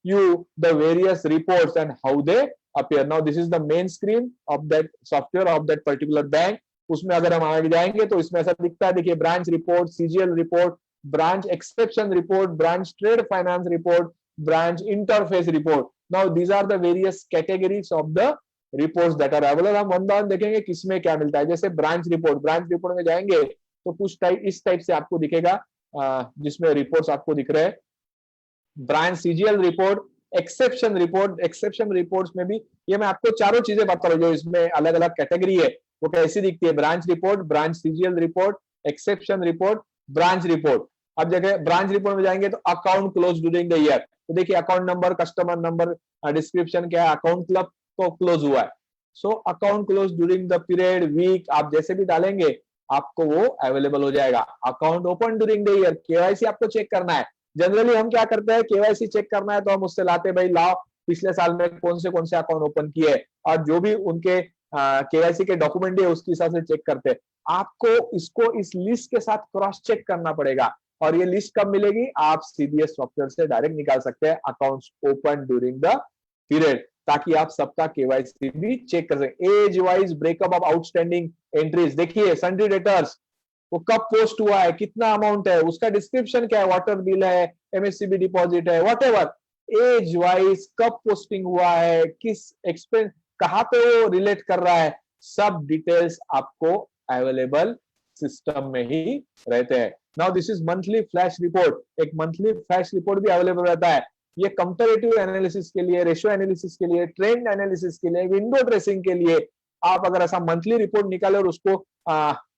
you the various reports and how they appear. Now this is the main screen of that software of that particular bank. उसमें अगर हम आगे जाएंगे तो इसमें ऐसा दिखता है, देखिए, branch report, CGL report, branch exception report, branch trade finance report, branch interface report. Now these are the various categories of the reports that are available. हम वन बाय वन देखेंगे किसमें क्या मिलता है। जैसे ब्रांच रिपोर्ट में जाएंगे तो कुछ इस टाइप से आपको दिखेगा, जिसमें रिपोर्ट्स आपको दिख रहे हैं। Branch CGL report, exception reports में भी ये मैं आपको चारों चीजें बता रहा हूँ जो इसमें अलग अलग कैटेगरी है वो कैसी दिखती है। Branch report, branch CGL report, exception report, branch report. अब जगह ब्रांच रिपोर्ट में जाएंगे तो account close during the year, तो देखिए account number, customer number, description क्या है, अकाउंट क्लब तो क्लोज हुआ है। So account close during the period, week, आप जैसे भी डालेंगे आपको वो अवेलेबल हो जाएगा। Account open during the year, KYC आपको चेक करना है। जनरली हम क्या करते हैं, केवाईसी चेक करना है तो हम उससे लाते भाई लाओ पिछले साल में कौन से अकाउंट ओपन किए और जो भी उनके केवाईसी के डॉक्यूमेंट है उसके हिसाब से चेक करते हैं। आपको इसको इस लिस्ट के साथ क्रॉस चेक करना पड़ेगा और ये लिस्ट कब मिलेगी, आप सीबीएस सॉफ्टवेयर से डायरेक्ट निकाल सकते हैं accounts open during the period, ताकि आप सबका केवाईसी भी चेक कर सकें। Age wise breakup of outstanding entries, देखिए सन्ड्री डेटर्स वो कब पोस्ट हुआ है, कितना अमाउंट है, उसका डिस्क्रिप्शन क्या है, वाटर बिल है, एमएससीबी डिपॉजिट है, व्हाटएवर, एज वाइज कब पोस्टिंग हुआ है, किस एक्सपेंस, कहां पे वो रिलेट कर रहा है, सब डिटेल्स आपको अवेलेबल सिस्टम में ही रहते हैं। Now this is monthly flash report, एक मंथली फ्लैश रिपोर्ट भी अवेलेबल रहता है। ये कंपैरेटिव एनालिसिस के लिए, रेशियो एनालिसिस के लिए, ट्रेंड एनालिसिस के लिए, विंडो ड्रेसिंग के लिए आप अगर ऐसा मंथली रिपोर्ट निकाले और उसको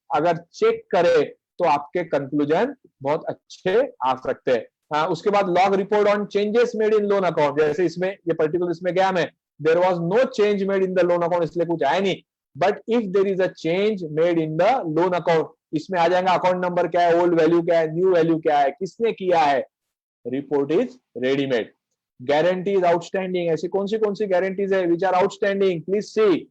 अगर चेक करे तो आपके कंक्लूजन बहुत अच्छे आ सकते हैं। उसके बाद log report on changes made in loan account, जैसे इसमें ये पर्टिकुलर इसमें क्या है, there was no change made in the loan account, इसलिए कुछ आया नहीं, but if there is a change made in the loan account, इसमें आ जाएगा अकाउंट नंबर क्या है, ओल्ड वैल्यू क्या है, न्यू वैल्यू क्या है, किसने किया है, report is readymade. Guarantees outstanding, ऐसी कौन सी गारंटीज है which are outstanding, please see,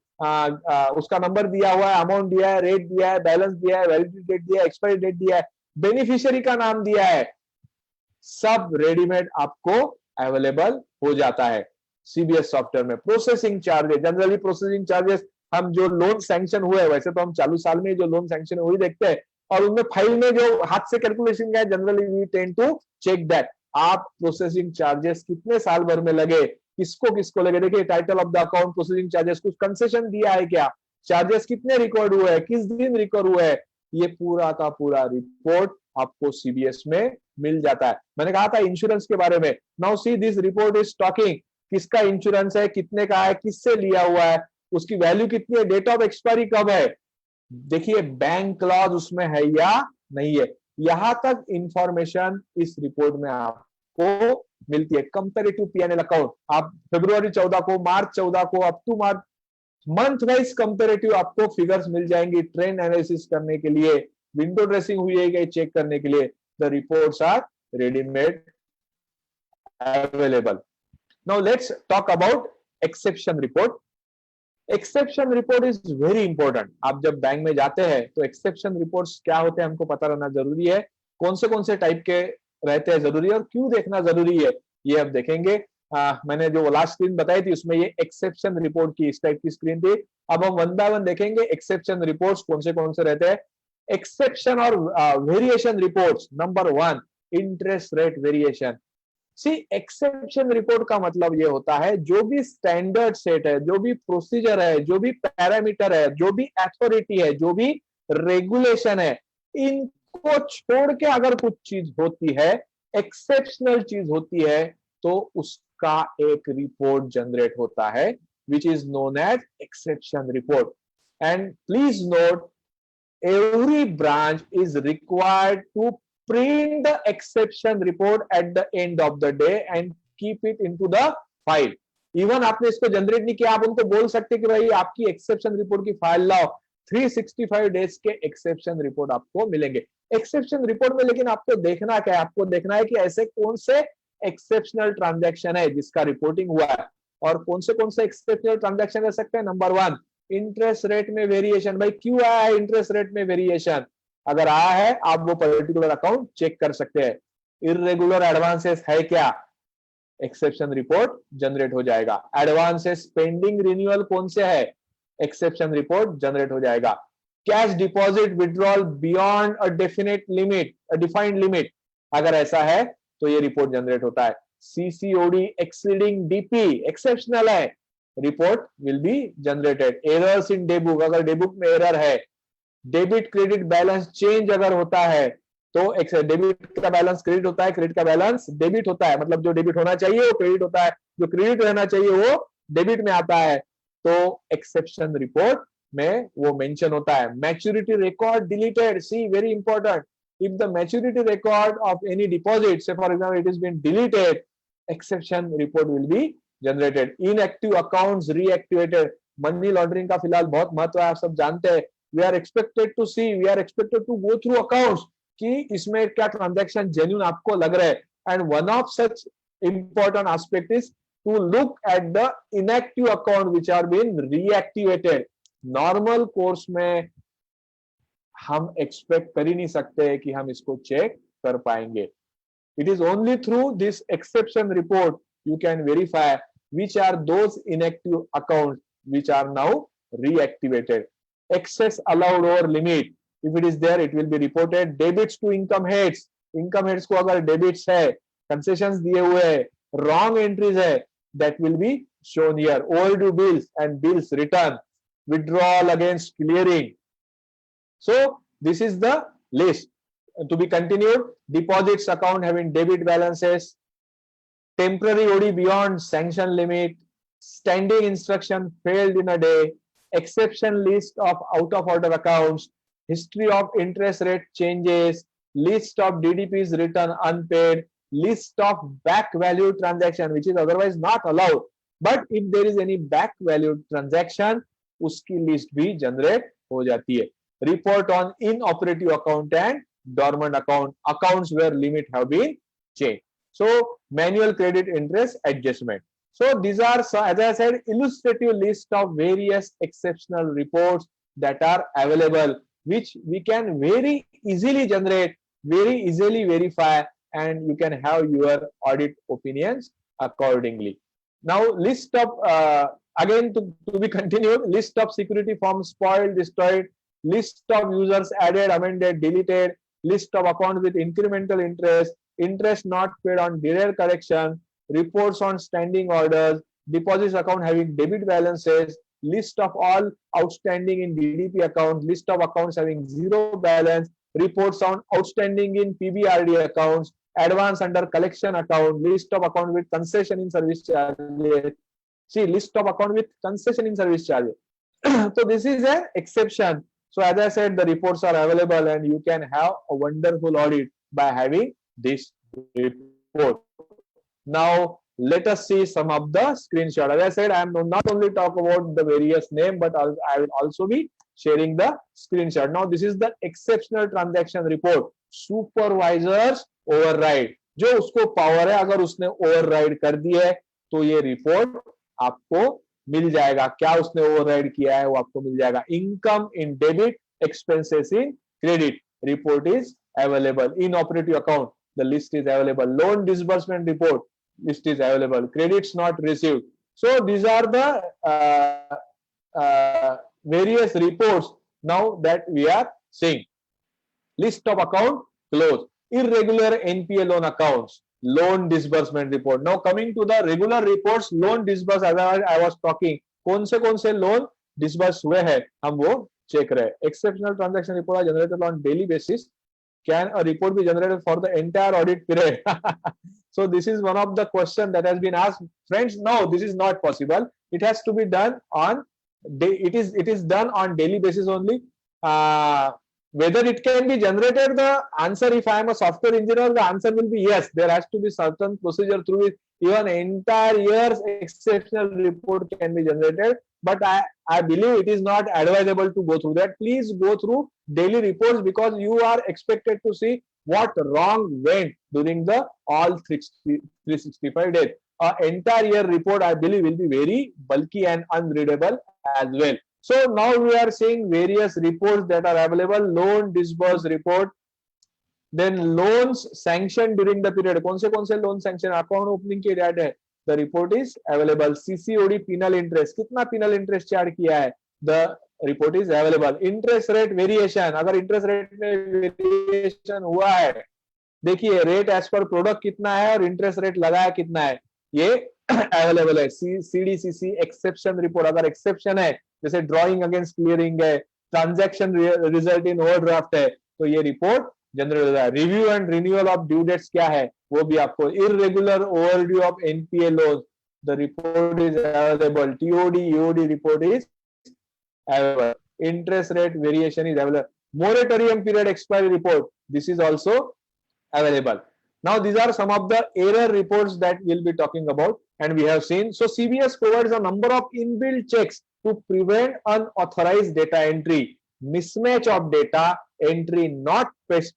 उसका नंबर दिया हुआ है, अमाउंट दिया है, रेट दिया है, बैलेंस दिया है, वैलिडिटी डेट दिया है, एक्सपायरी डेट दिया है, बेनिफिशियरी का नाम दिया है, सब रेडीमेड आपको अवेलेबल हो जाता है सीबीएस सॉफ्टवेयर में। Processing charges, generally processing charges हम जो लोन सैंक्शन हुए, वैसे तो हम चालू साल में जो लोन सैंक्शन हुई देखते हैं, और उनमें फाइल में जो हाथ से कैलकुलेशन का है, generally we tend to check that आप प्रोसेसिंग चार्जेस कितने साल भर में लगे, किसको किसको लगे। देखिए title of the account, processing charges, कुछ कंसेशन दिया है क्या, चार्जेस कितने रिकॉर्ड हुए हैं, किस दिन रिकॉर्ड हुए हैं, ये पूरा का पूरा रिपोर्ट आपको सीबीएस में मिल जाता है। मैंने कहा था इंश्योरेंस के बारे में, now see this report is talking किसका इंश्योरेंस है, कितने का है, किससे लिया हुआ है, उसकी वैल्यू कितनी है, डेट ऑफ एक्सपायरी कब है, देखिए बैंक क्लॉज उसमें है या नहीं है, यहां तक इंफॉर्मेशन इस रिपोर्ट में आपको मिलती है। कंपैरेटिव पीएनएल अकाउंट आप फरवरी 14 को, मार्च 14 को, up to March month wise comparative आपको फिगर्स मिल जाएंगी ट्रेंड एनालिसिस करने के लिए, विंडो ड्रेसिंग हुई है क्या चेक करने के लिए। The reports are readymade available. Now let's talk about exception report. Exception report is very important. आप जब बैंक में जाते हैं तो एक्सेप्शन रिपोर्ट्स क्या होते हैं हमको पता रहना जरूरी है, कौन से टाइप के रहते हैं जरूरी है और क्यों देखना जरूरी है, ये अब देखेंगे। मैंने जो लास्ट स्क्रीन बताई थी उसमें ये एक्सेप्शन रिपोर्ट की इस टाइप की स्क्रीन थी। अब हम वन बाय वन देखेंगे एक्सेप्शन रिपोर्ट्स कौन से रहते हैं। एक्सेप्शन और variation reports. Number 1, interest rate variation. See exception report का मतलब ये होता है जो भी स्टैंडर्ड सेट है, जो भी प्रोसीजर है, जो भी पैरामीटर है, जो भी अथॉरिटी है, जो भी रेगुलेशन है, इनको छोड़ के अगर कुछ चीज होती है, एक्सेप्शनल चीज होती है, तो उसका एक रिपोर्ट जनरेट होता है which is known as exception report. And please note, every branch is required to print the exception report at the end of the day and keep it into the file. Even आपने इसको generate नहीं किया, आप उनको बोल सकते कि भाई आपकी एक्सेप्शन रिपोर्ट की फाइल लाओ, 365 डेज के एक्सेप्शन रिपोर्ट आपको मिलेंगे। एक्सेप्शन रिपोर्ट में लेकिन आपको देखना क्या है, आपको देखना है कि ऐसे कौन से एक्सेप्शनल ट्रांजैक्शन है जिसका रिपोर्टिंग हुआ है, और कौन से एक्सेप्शनल ट्रांजैक्शन रह सकते हैं। नंबर 1, इंटरेस्ट रेट में वेरिएशन। भाई क्यों आया है इंटरेस्ट रेट में वेरिएशन, अगर आया है आप वो पर्टिकुलर अकाउंट चेक कर सकते हैं। इररेगुलर एडवांसेस है क्या, एक्सेप्शन रिपोर्ट जनरेट हो जाएगा। एडवांसेस पेंडिंग रिन्यूअल कौन से है, एक्सेप्शन रिपोर्ट जनरेट हो जाएगा। Cash deposit withdrawal beyond a definite limit, defined limit, अगर ऐसा है तो ये रिपोर्ट जनरेट होता है। सीसीओडी एक्सीडिंग डीपी, एक्सेप्शनल है, report will be generated. Errors in day book, अगर डेबुक में एरर है। डेबिट क्रेडिट बैलेंस चेंज अगर होता है तो डेबिट का बैलेंस क्रेडिट होता है, क्रेडिट का बैलेंस डेबिट होता है, मतलब जो डेबिट होना चाहिए वो क्रेडिट होता है, जो क्रेडिट रहना चाहिए वो डेबिट में आता है, तो एक्सेप्शन रिपोर्ट में वो मेंशन होता है। Maturity record deleted, see very important, if the maturity record of any deposit, say for example it has been deleted, exception report will be generated. Inactive accounts reactivated, money laundering का फिलहाल बहुत महत्व है, आप सब जानते हैं। We are expected to go through accounts कि इसमें क्या ट्रांजैक्शन जेन्युइन आपको लग रहा है, and one of such important aspect is to look at the inactive account which are been reactivated. Normal course में हम एक्सपेक्ट कर ही नहीं सकते कि हम इसको चेक कर पाएंगे। It is only through this exception report you can verify which are those inactive accounts which are now reactivated. Excess allowed over limit, if it is there it will be reported. Debits to income heads, income heads को अगर debits है, concessions दिए हुए है, wrong entries है, that will be shown here. Overdue bills and bills return, withdrawal against clearing. So this is the list to be continued. Deposits account having debit balances, temporary OD beyond sanction limit, standing instruction failed in a day, exception list of out of order accounts, history of interest rate changes, list of DDPs returned unpaid, list of back value transaction which is otherwise not allowed, but if there is any back value transaction उसकी list भी generate हो जाती है। Report on inoperative account and dormant account, accounts where limit have been changed. So manual credit interest adjustment. So these are, as I said, illustrative list of various exceptional reports that are available, which we can very easily generate, very easily verify, and you can have your audit opinions accordingly. Now list of again to be continued, list of security forms spoiled, destroyed, list of users added, amended, deleted, list of accounts with incremental interest, interest not paid on delayed correction, reports on standing orders, deposits account having debit balances, list of all outstanding in DDP account, list of accounts having zero balance, reports on outstanding in PBRD accounts, advance under collection account, list of account with concession in service charges. See, list of account with concession in service charges. So this is an exception. So as I said, the reports are available and you can have a wonderful audit by having this report. Now let us see some of the screenshot. As I said, I am not only talk about the various name, but I will also be sharing the screenshot. Now this is the exceptional transaction report. Supervisors override. जो उसको power है, अगर उसने override कर दी है तो ये report आपको मिल जाएगा. क्या उसने ओवरराइड किया है वो आपको मिल जाएगा. Income in debit, expenses in credit, report is available. In operative account, the list is available. Loan disbursement report, list is available. Credits not received. So these are the various reports now that we are seeing. List of account closed. Irregular NPA loan accounts. Loan disbursement report. Now coming to the regular reports, loan disburse, as I was talking, कौन से loan disburse हुए हैं हम वो check रहे. Exceptional transaction report are generated on daily basis. Can a report be generated for the entire audit period? So this is one of the questions that has been asked. Friends, no, this is not possible. It has to be done on it is done on daily basis only. Whether it can be generated, the answer, if I am a software engineer, the answer will be yes. There has to be certain procedure through which even entire year's exceptional report can be generated. But I believe it is not advisable to go through that. Please go through daily reports because you are expected to see what wrong went during the all 365 days. Entire year report, I believe, will be very bulky and unreadable as well. So now we are seeing various reports that are available. Loan disburse report, then loans sanctioned during the period. कौन से loan sanction, account opening के date है. The report is available. CCOD penal interest, कितना penal interest charge किया है. The report is available. Interest rate variation, अगर interest rate में variation हुआ है, देखिए rate as per product कितना है और interest rate लगाया कितना है, ये available है. CDCC exception report, अगर exception है, जैसे drawing against clearing है, transaction result in overdraft है, तो ये report जनरेट होता है. Review and renewal of due dates क्या है वो भी आपको. Irregular overdue of NPA loans, the report is available. TOD EOD report is available. Interest rate variation is available. Moratorium period expiry report, this is also available. Now these are some of the error reports that we'll be talking about and we have seen. So CBS provides a number of inbuilt checks to prevent unauthorized data entry, mismatch of data, entry not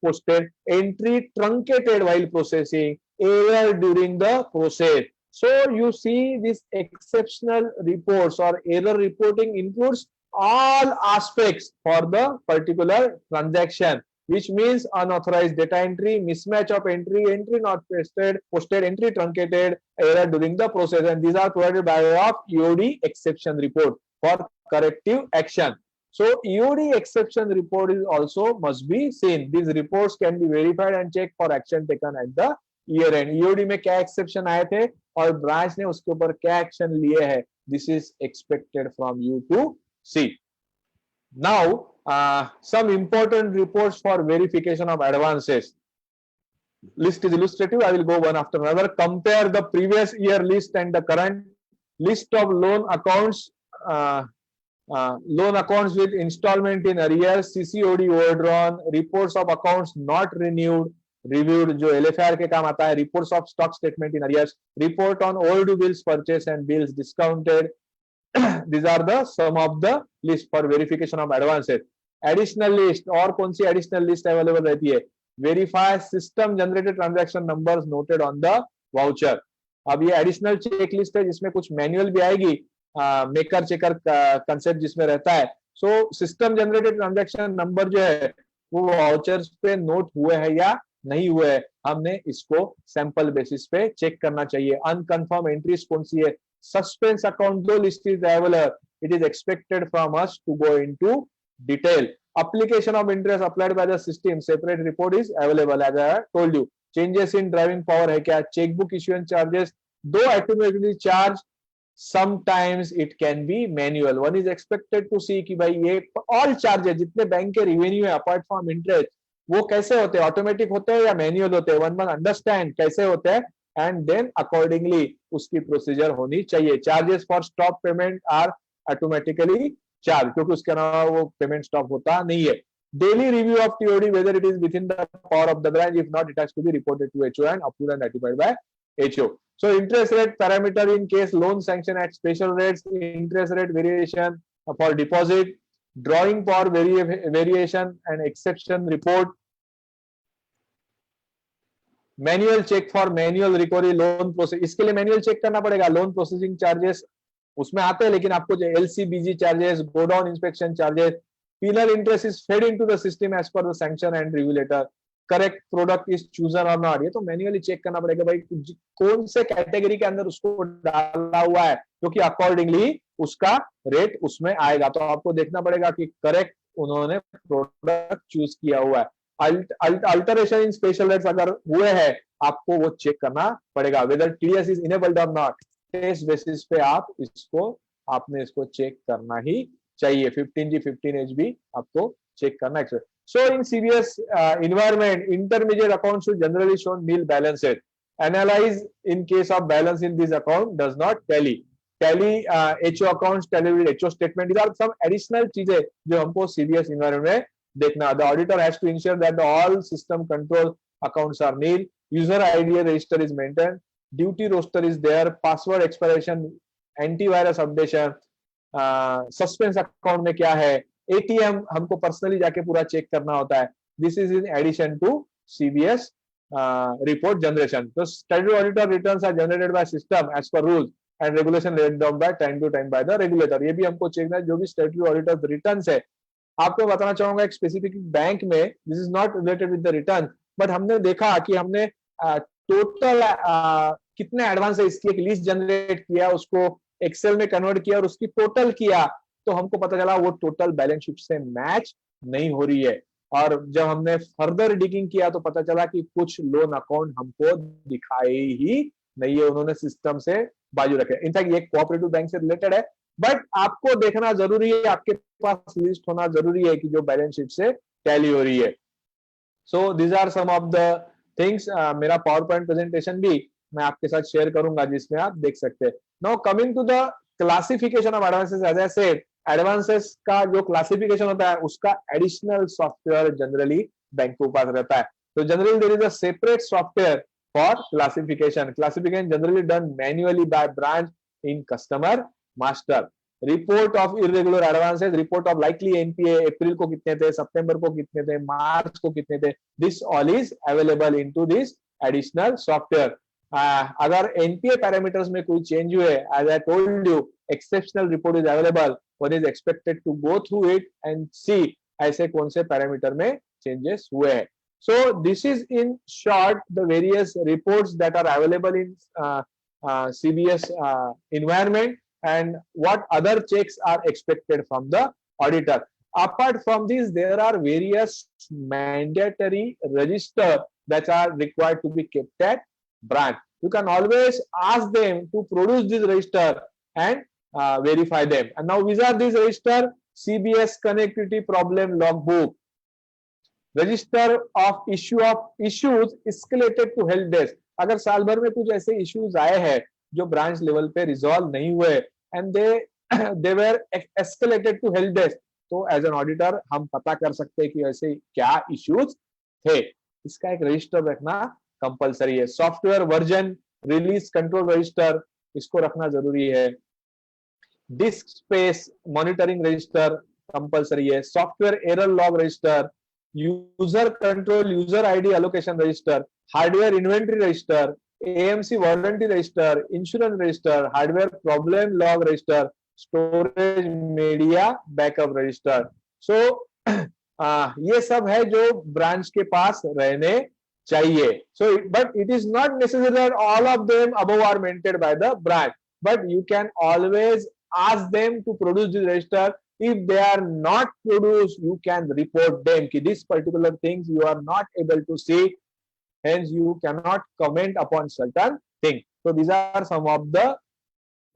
posted, entry truncated while processing, error during the process. So you see this exceptional reports or error reporting includes all aspects for the particular transaction, which means unauthorized data entry, mismatch of entry, entry not posted, entry truncated, error during the process. And these are provided by way of EOD exception report for corrective action. So EOD exception report is also must be seen. These reports can be verified and checked for action taken at the year end. EOD में क्या exception आए थे और branch ने उसके ऊपर क्या action लिए हैं. This is expected from you to see. Now some important reports for verification of advances. List is illustrative. I will go one after another. Compare the previous year list and the current list of loan accounts. Loan accounts with installment in arrears, CCOD overdrawn, reports of accounts not renewed, reviewed, जो LFR के काम आता है, reports of stock statement in arrears, report on overdue bills purchase and bills discounted. These are the some of the list for verification of advances. Additional list और कौन सी additional list available रहती है? Verify system generated transaction numbers noted on the voucher. अब ये additional checklist है जिसमें कुछ manual भी आएगी. मेकर चेकर कंसेप्ट जिसमें रहता है. So system generated transaction number जो है वो वाउचर्स पे नोट हुए हैं या नहीं हुए हैं, हमने इसको सैंपल बेसिस पे चेक करना चाहिए. अनकंफर्म एंट्रीज कौन सी है? सस्पेंस अकाउंट दो list is available. It is expected from us to go into detail. application of interest applied by the system, separate report is available as I told you. Changes in driving power है क्या, checkbook issuance charges, though automatically charge, sometimes it can be manual. One is expected to see कि भाई ये all charges जितने bank के revenue है apart from interest वो कैसे होते हैं, ऑटोमेटिक होते हैं या मैन्युअल होते हैं, वन मस्ट अंडरस्टैंड कैसे होते हैं एंड देन अकॉर्डिंगली उसकी प्रोसीजर होनी चाहिए. Charges for stop payment are automatically charge, क्योंकि उसके अलावा वो पेमेंट स्टॉप होता नहीं है. Daily review of TOD whether it is within the power of the branch, if not it has to be reported to HO and approved and notified by HO. So interest rate parameter in case loan sanction at special rates, interest rate variation for deposit, drawing power variation and exception report, manual check for manual recovery, loan process, इसके लिए manual check करना पड़ेगा. Loan processing charges उसमें आते हैं, लेकिन आपको जो LCBG charges, godown inspection charges, penal interest is fed into the system as per the sanction and regulator, correct product is chosen और नॉट, ये तो मैन्युअली चेक करना पड़ेगा भाई कौन से कैटेगरी के अंदर उसको डाला हुआ है, क्योंकि अकॉर्डिंगली उसका रेट उसमें आएगा. तो आपको देखना पड़ेगा कि करेक्ट उन्होंने प्रोडक्ट चूज किया हुआ है. अल्टरेशन इन स्पेशल रेट्स अगर हुए हैं आपको वो चेक करना पड़ेगा, वेदर टीडीएस इज इनेबल्ड और नॉट. टेस्ट बेसिस पे आपने इसको चेक करना ही चाहिए. 15G 15HB आपको चेक करना है. So in CBS environment, intermediate accounts should generally show nil balances. Analyze in case of balance in this account does not tally. Tally HO accounts, tally with HO statement. These are some additional चीजें जो हमको CBS environment में देखना. The auditor has to ensure that the all system control accounts are nil. User ID register is maintained. Duty roster is there. Password expiration, antivirus updation. Suspense account में क्या है, ATM हमको personally जाके पूरा check करना होता है. This is in addition to CBS report generation. तो statutory auditor returns are generated by system as per rules and regulation laid down by time to time by the regulator. ये भी हमको check करना है. जो भी स्टैट्यूटरी ऑडिटर रिटर्न्स है, आपको बताना चाहूंगा एक स्पेसिफिक बैंक में, this is not related with the return, but हमने देखा कि हमने टोटल कितने एडवांस है इसकी एक लिस्ट जनरेट किया, उसको एक्सेल में कन्वर्ट किया और उसकी टोटल किया, तो हमको पता चला वो टोटल बैलेंस शीट से मैच नहीं हो रही है. और जब हमने फर्दर डिगिंग किया तो पता चला कि कुछ लोन अकाउंट हमको दिखाई ही नहीं है, उन्होंने सिस्टम से बाजू रखे. इनफैक्ट ये कोऑपरेटिव बैंक से रिलेटेड है, बट आपको देखना जरूरी है, आपके पास लिस्ट होना जरूरी है कि जो बैलेंस शीट से टैली हो रही है. So these are some of the things. मेरा पावर पॉइंट प्रेजेंटेशन भी मैं आपके साथ शेयर करूंगा जिसमें आप देख सकते हैं. Now coming to the classification of advances, as I said, advances का जो क्लासिफिकेशन होता है उसका एडिशनल सॉफ्टवेयर जनरली बैंक के पास रहता है. तो generally there is a separate software for classification. Classification generally done manually by branch in customer master. Report of irregular advances, report of likely NPA, अप्रैल को कितने थे, सितंबर को कितने थे, मार्च को कितने थे, this all is available into this additional software. अगर एनपीए पैरामीटर्स में कोई चेंज हुए, as I told you, exceptional report is available. One is expected to go through it and see ऐसे कौन से पैरामीटर में चेंजेस हुए हैं. So this is in short the various reports that are available in CBS environment and what other checks are expected from the auditor. Apart from this, there are various mandatory register that are required to be kept at branch. You can always ask them to produce this register and verify them. And now which are these register? CBS connectivity problem logbook, register of issues escalated to help desk. अगर साल भर में कुछ ऐसे issues आए हैं जो branch level पे रिजॉल्व नहीं हुए and they were escalated to help desk, तो एज एन ऑडिटर हम पता कर सकते हैं कि ऐसे क्या इश्यूज थे. इसका एक रजिस्टर रखना कंपलसरी है. Software version release control register, इसको रखना जरूरी है. Disk space monitoring register compulsory है. Software error log register, user control user ID allocation register, hardware inventory register, AMC warranty register, insurance register, hardware problem log register, storage media backup register. So ये सब है जो branch के पास रहने चाहिए. So but it is not necessary that all of them above are maintained by the branch, but you can always ask them to produce this register If they are not produced, you can report them. Ki this particular things you are not able to see, hence you cannot comment upon certain things. So these are some of the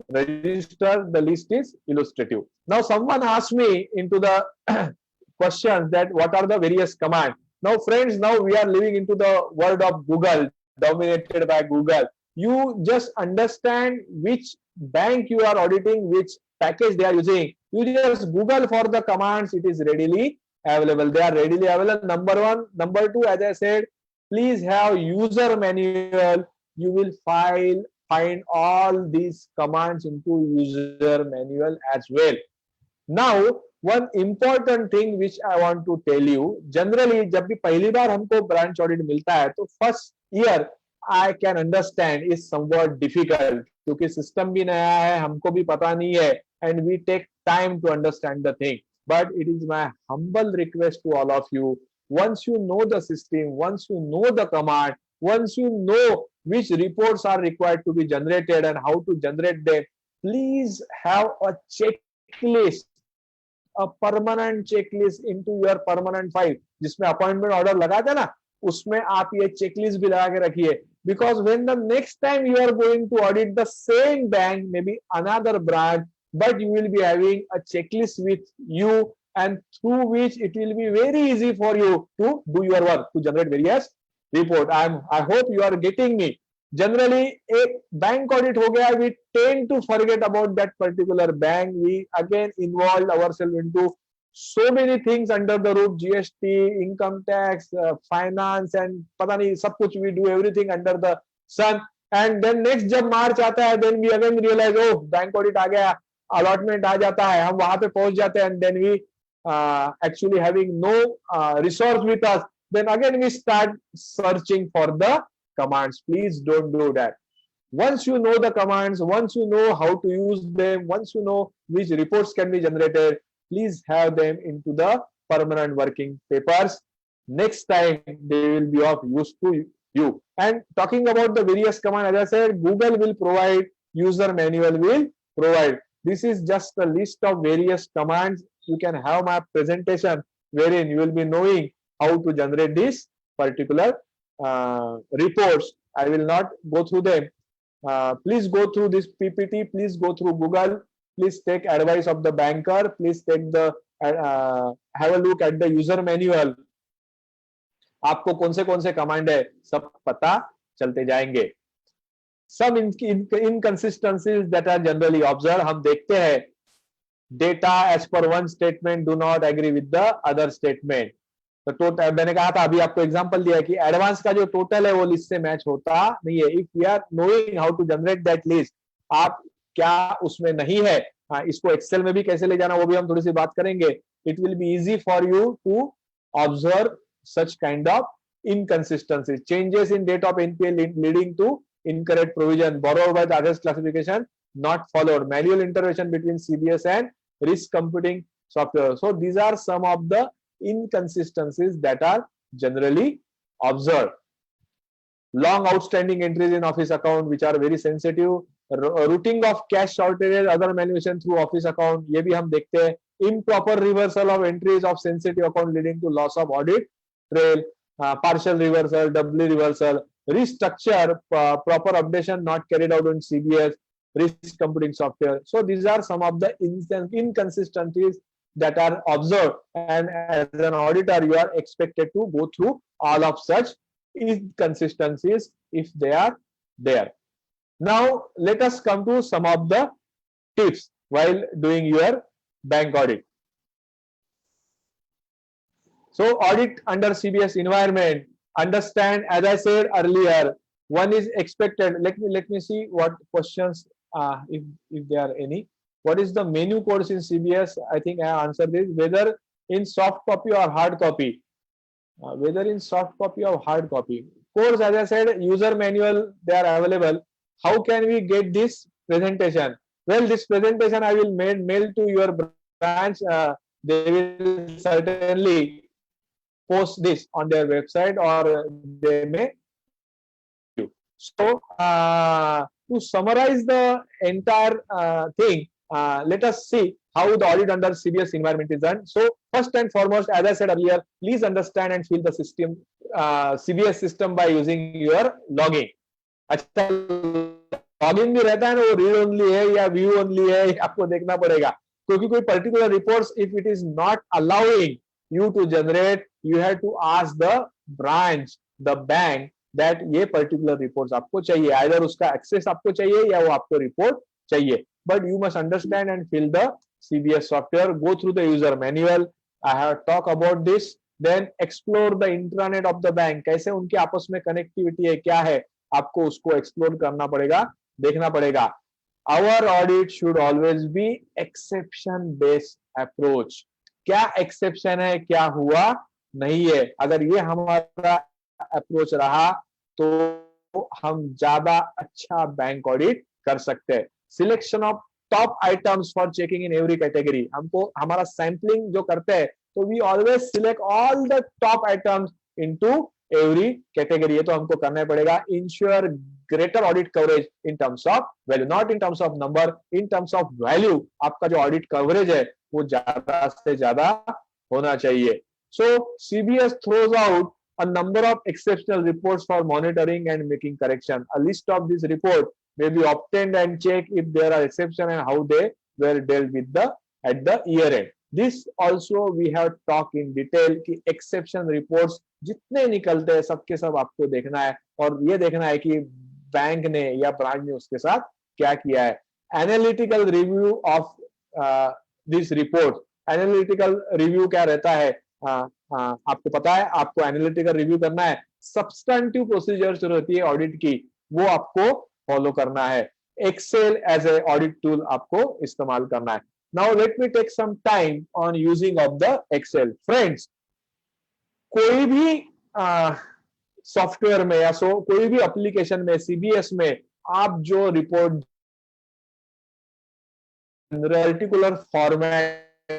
register. The list is illustrative. Now someone asked me into the questions that what are the various commands. Now friends, now we are living into the world of Google, dominated by Google. You just understand which bank you are auditing, which package they are using. You just Google for the commands, it is readily available. They are readily available. Number one. Number two, as I said, please have user manual. You will find all these commands into user manual as well. Now one important thing which I want to tell you, generally जब भी पहली बार हमको branch audit मिलता है तो first year I can understand is somewhat difficult क्योंकि system भी नया है, हमको भी पता नहीं है, and we take time to understand the thing. But it is my humble request to all of you, once you know the system, once you know the command, once you know which reports are required to be generated and how to generate them, please have a checklist, a permanent checklist into your permanent file. जिसमें appointment order लगाते हैं ना, उसमें आप ये checklist भी लगा के रखिए. Because when the next time you are going to audit the same bank, maybe another branch, but you will be having a checklist with you, and through which it will be very easy for you to do your work, to generate various report. I hope you are getting me. Generally, a bank audit ho gaya, we tend to forget about that particular bank. We again involve ourselves into so many things under the roof, GST, income tax, finance, and pata nahi sab kuch, we do everything under the sun. And then next जब मार्च आता है, then we again realize, oh, bank audit आ गया, allotment आ जाता है, हम वहां पे पहुंच जाते हैं, and then we actually having no resource with us, then again we start searching for the commands. Please don't do that. Once you know the commands, once you know how to use them, once you know which reports can be generated, please have them into the permanent working papers. Next time they will be of use to you. And talking about the various commands, as I said, Google will provide, user manual will provide. This is just a list of various commands. You can have my presentation wherein you will be knowing how to generate this particular reports. I will not go through them. Please go through this PPT. Please go through Google. Please take advice of the banker. Please take the have a look at the user manual. आपको कौन से command है सब पता चलते जाएंगे. Some inconsistencies that are generally observed, हम देखते हैं data as per one statement do not agree with the other statement. तो टोटल मैंने कहा था, अभी आपको एग्जांपल दिया है कि एडवांस का जो टोटल है वो लिस्ट से मैच होता नहीं है. If we are knowing how to generate that list, आप क्या उसमें नहीं है, इसको एक्सेल में भी कैसे ले जाना वो भी हम थोड़ी सी बात करेंगे. It will be easy for you to observe such kind of inconsistencies. Changes in date of NPA leading to incorrect provision, borrower by the others classification not followed, manual intervention between CBS and risk computing software. So these are some of the inconsistencies that are generally observed. Long outstanding entries in office account which are very sensitive, routing of cash shortages, other malversation through office account, ये भी हम देखते हैं. Improper reversal of entries of sensitive account leading to loss of audit trail, partial reversal, doubly reversal, restructure, proper updation not carried out on CBS, risk computing software. So these are some of the inconsistencies that are observed, and as an auditor you are expected to go through all of such inconsistencies if they are there. Now let us come to some of the tips while doing your bank audit. So audit under CBS environment, understand, as I said earlier, one is expected. Let me see what questions, if there are any. What is the menu codes in CBS? I think I answered this. Whether in soft copy or hard copy. Whether in soft copy or hard copy. Codes, as I said, user manual, they are available. How can we get this presentation? Well, this presentation I will mail to your branch. They will certainly post this on their website, or they may. So to summarize the entire thing, let us see how the audit under CBS environment is done. So first and foremost, as I said earlier, please understand and fill the system, CBS system by using your login. अच्छा, login भी रहता है ना, वो read only है या view only है, आपको देखना पड़ेगा, क्योंकि कोई particular reports if it is not allowing you to generate, you have to ask the branch, the bank, that ये particular reports आपको चाहिए, either उसका access आपको चाहिए या वो आपको report चाहिए. But you must understand and fill the CBS software, go through the user manual. I have talked about this. Then explore the intranet of the bank. कैसे उनके आपस में connectivity है, क्या है, आपको उसको explore करना पड़ेगा, देखना पड़ेगा. Our audit should always be exception based approach. क्या एक्सेप्शन है, क्या हुआ नहीं है, अगर ये हमारा अप्रोच रहा तो हम ज्यादा अच्छा बैंक ऑडिट कर सकते हैं. Selection of top items for checking in every category. हमको हमारा सैंपलिंग जो करते हैं तो we always select all the top items into every category. ये तो हमको करना पड़ेगा. Ensure greater audit coverage in terms of value, not in terms of number, in terms of value. आपका जो ऑडिट कवरेज है वो ज्यादा से ज्यादा होना चाहिए. So CBS throws out a number of exceptional reports for monitoring and making correction. A list of these reports may be obtained and check if there are exceptions and how they were dealt with at the year end. This also we have talked in detail कि exception reports जितने निकलते हैं सबके सब आपको देखना है और ये देखना है कि बैंक ने या ब्रांच ने उसके साथ क्या किया है. Analytical review of this report. Analytical review क्या रहता है, आपको पता है, आपको एनालिटिकल रिव्यू करना है. सब्सटेंटिव प्रोसीजर जो रहती है ऑडिट की वो आपको फॉलो करना है. Excel as a audit tool आपको इस्तेमाल करना है. Now let me take some time on using of the Excel. Friends, कोई भी सॉफ्टवेयर में या कोई भी एप्लीकेशन में, सीबीएस में आप जो रिपोर्ट पर्टिकुलर फॉर्मेट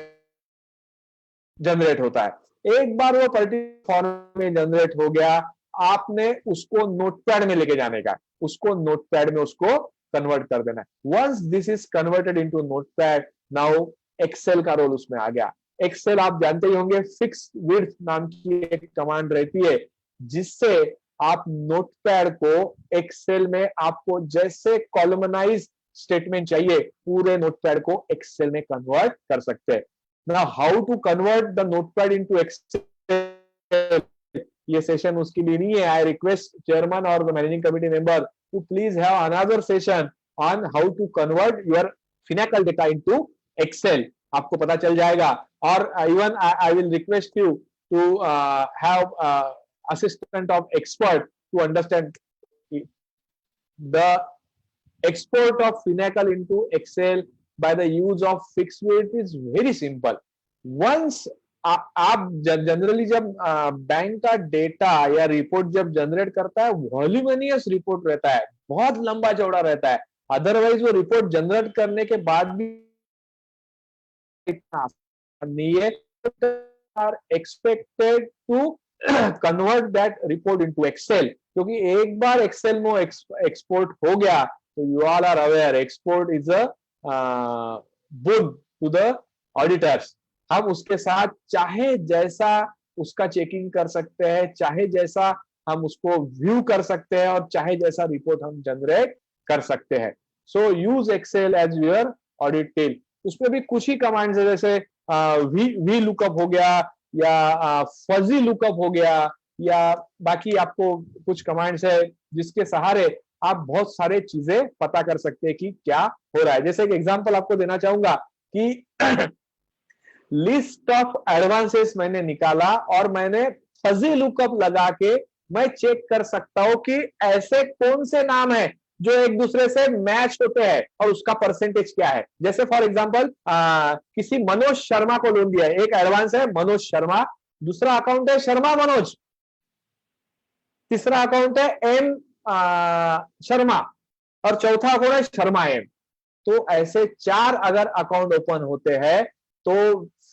जनरेट होता है, एक बार वो पर्टिकुलर फॉर्मेट में जनरेट हो गया, आपने उसको नोटपैड में लेके जाने का, उसको नोटपैड में उसको कन्वर्ट कर देना है. Once this is converted into notepad, now Excel का रोल उसमें आ गया. एक्सेल आप जानते ही होंगे, फिक्स विड्थ नाम की एक कमांड रहती है जिससे आप नोटपैड को एक्सेल में आपको जैसे कॉलमनाइज स्टेटमेंट चाहिए पूरे नोटपैड को एक्सेल में कन्वर्ट कर सकते हैं. Now how to convert the notepad into Excel, ये सेशन उसके लिए नहीं है. आई रिक्वेस्ट चेयरमैन और the managing committee member to please have another session on how to convert your Finacle data into Excel. आपको पता चल जाएगा. और even I will request you to have assistant of expert to understand the export of Finacle into Excel by the use of fixed width is very simple. Once आप generally जब bank का data या report जब generate करता है, वॉल्यूमिनियस report रहता है, बहुत लंबा चौड़ा रहता है. अदरवाइज वो रिपोर्ट जनरेट करने के बाद भी इतना आसान नहीं है. Are expected to convert that report into Excel, क्योंकि एक बार एक्सेल में एक्सपोर्ट हो गया तो you all are aware export is a good to the auditors. हम उसके साथ चाहे जैसा उसका चेकिंग कर सकते हैं, चाहे जैसा हम उसको व्यू कर सकते हैं और चाहे जैसा रिपोर्ट हम जनरेट कर सकते हैं. So use Excel as your audit tool. उसमें भी कुछ ही कमांड्स है, जैसे वी लुकअप हो गया या फजी लुकअप हो गया, या बाकी आपको कुछ कमांड्स है जिसके सहारे आप बहुत सारे चीजें पता कर सकते हैं कि क्या हो रहा है. जैसे एक एग्जांपल आपको देना चाहूंगा कि लिस्ट ऑफ एडवांसेस मैंने निकाला और मैंने फजी लुकअप लगा के मैं चेक कर सकता हूं कि ऐसे कौन से नाम है जो एक दूसरे से मैच होते हैं और उसका परसेंटेज क्या है. जैसे फॉर एग्जांपल किसी मनोज शर्मा को लोन दिया है, एक एडवांस है मनोज शर्मा, दूसरा अकाउंट है शर्मा मनोज, तीसरा अकाउंट है एम शर्मा और चौथा अकाउंट है शर्मा एम. तो ऐसे 4 अगर अकाउंट ओपन होते हैं तो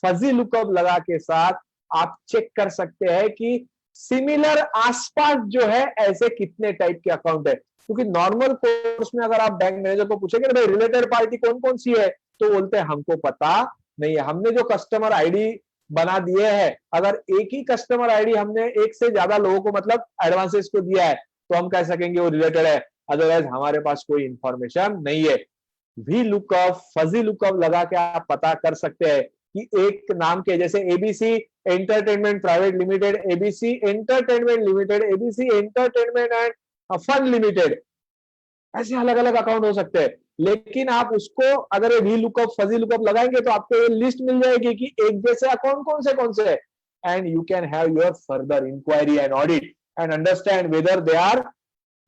फजी लुकअप लगा के साथ आप चेक कर सकते हैं कि सिमिलर आसपास जो है ऐसे कितने टाइप के अकाउंट है. क्योंकि नॉर्मल कोर्स में अगर आप बैंक मैनेजर को पूछेंगे भाई रिलेटेड पार्टी कौन कौन सी है, तो बोलते हैं हमको पता नहीं है। हमने जो कस्टमर आईडी बना दिए हैं, अगर एक ही कस्टमर आईडी हमने एक से ज्यादा लोगों को मतलब एडवांसेस को दिया है, तो हम कह सकेंगे वो रिलेटेड है, अदरवाइज हमारे पास कोई इंफॉर्मेशन नहीं है। वी लुकअप, फजी लुकअप लगा के आप पता कर सकते हैं कि एक नाम के, जैसे ABC entertainment private limited, ABC entertainment limited, ABC entertainment end fund limited, ऐसे अलग अलग अकाउंट हो सकते हैं। लेकिन आप उसको अगर वी लुकअप, फजी लुकअप लगाएंगे तो आपको ये लिस्ट मिल जाएगी कि एक जैसे अकाउंट कौन से है, and you can have your further inquiry and audit and understand whether they are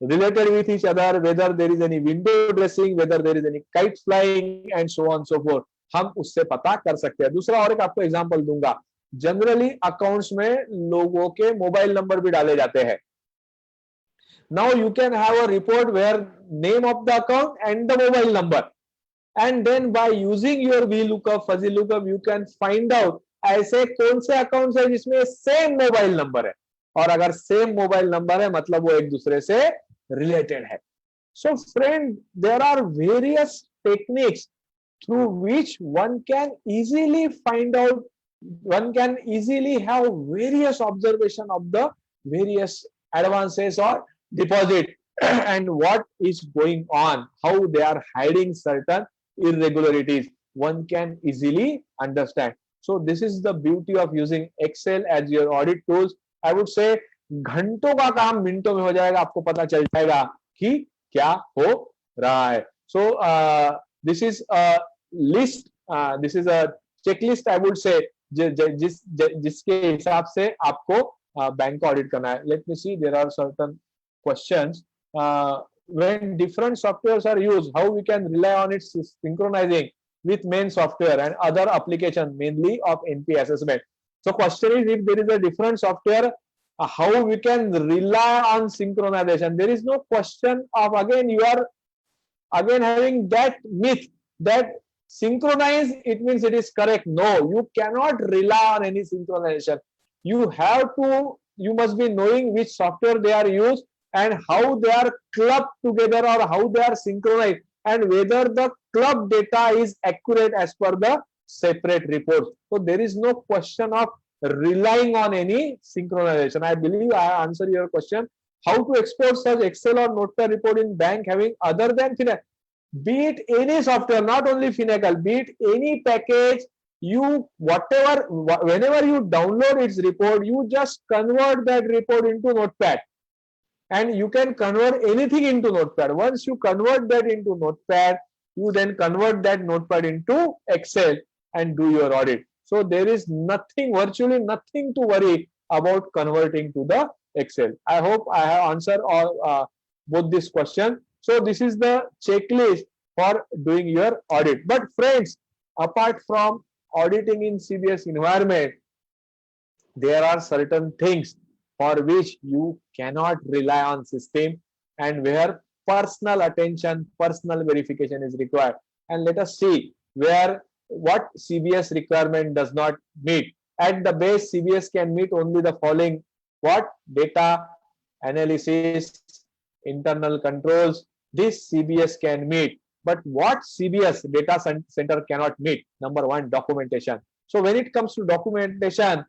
related with each other, whether there is any window dressing, whether there is any kite flying and so on so forth, हम उससे पता कर सकते हैं। दूसरा और एक आपको एग्जांपल दूंगा, जनरली अकाउंट्स में लोगों के मोबाइल नंबर भी डाले जाते हैं। Now you can have a report where name of the account and the mobile number, and then by using your VLOOKUP, fuzzy lookup, you can find out ऐसे कौन से अकाउंट्स है जिसमें सेम मोबाइल नंबर है, और अगर same mobile number है मतलब वो एक दूसरे से related है। So friend, there are various techniques through which one can easily find out, one can easily have various observation of the various advances or deposit and what is going on, how they are hiding certain irregularities, one can easily understand. So this is the beauty of using Excel as your audit tools. I would say घंटों का काम मिनटों में हो जाएगा, आपको पता चल जाएगा कि क्या हो रहा है। So this is a list, this is a checklist I would say, जिसके हिसाब से आपको बैंक का ऑडिट करना है। Let me see, there are certain questions. When different softwares are used, how we can rely on its synchronising with main software and other application mainly of NP assessment. So question is, if there is a different software, how we can rely on synchronization? There is no question of, again you are again having that myth that synchronize it means it is correct. No, you cannot rely on any synchronization. You have to, you must be knowing which software they are used and how they are clubbed together or how they are synchronized, and whether the club data is accurate as per the separate reports. So there is no question of relying on any synchronization. I believe I answered your question. How to export such Excel or Notepad report in bank having other than Finacle? Be it any software, not only Finacle, be it any package, you whatever, whenever you download its report, you just convert that report into Notepad. And you can convert anything into Notepad. Once you convert that into Notepad, you then convert that Notepad into Excel and do your audit. So there is nothing, virtually nothing to worry about converting to the Excel. I hope I have answered all both this question. So this is the checklist for doing your audit. But friends, apart from auditing in CBS environment, there are certain things for which you cannot rely on system and where personal attention, personal verification is required. And let us see where what CBS requirement does not meet. At the base, CBS can meet only the following: what? Data analysis, internal controls. This CBS can meet. But what CBS data center cannot meet? Number one, documentation. So when it comes to documentation,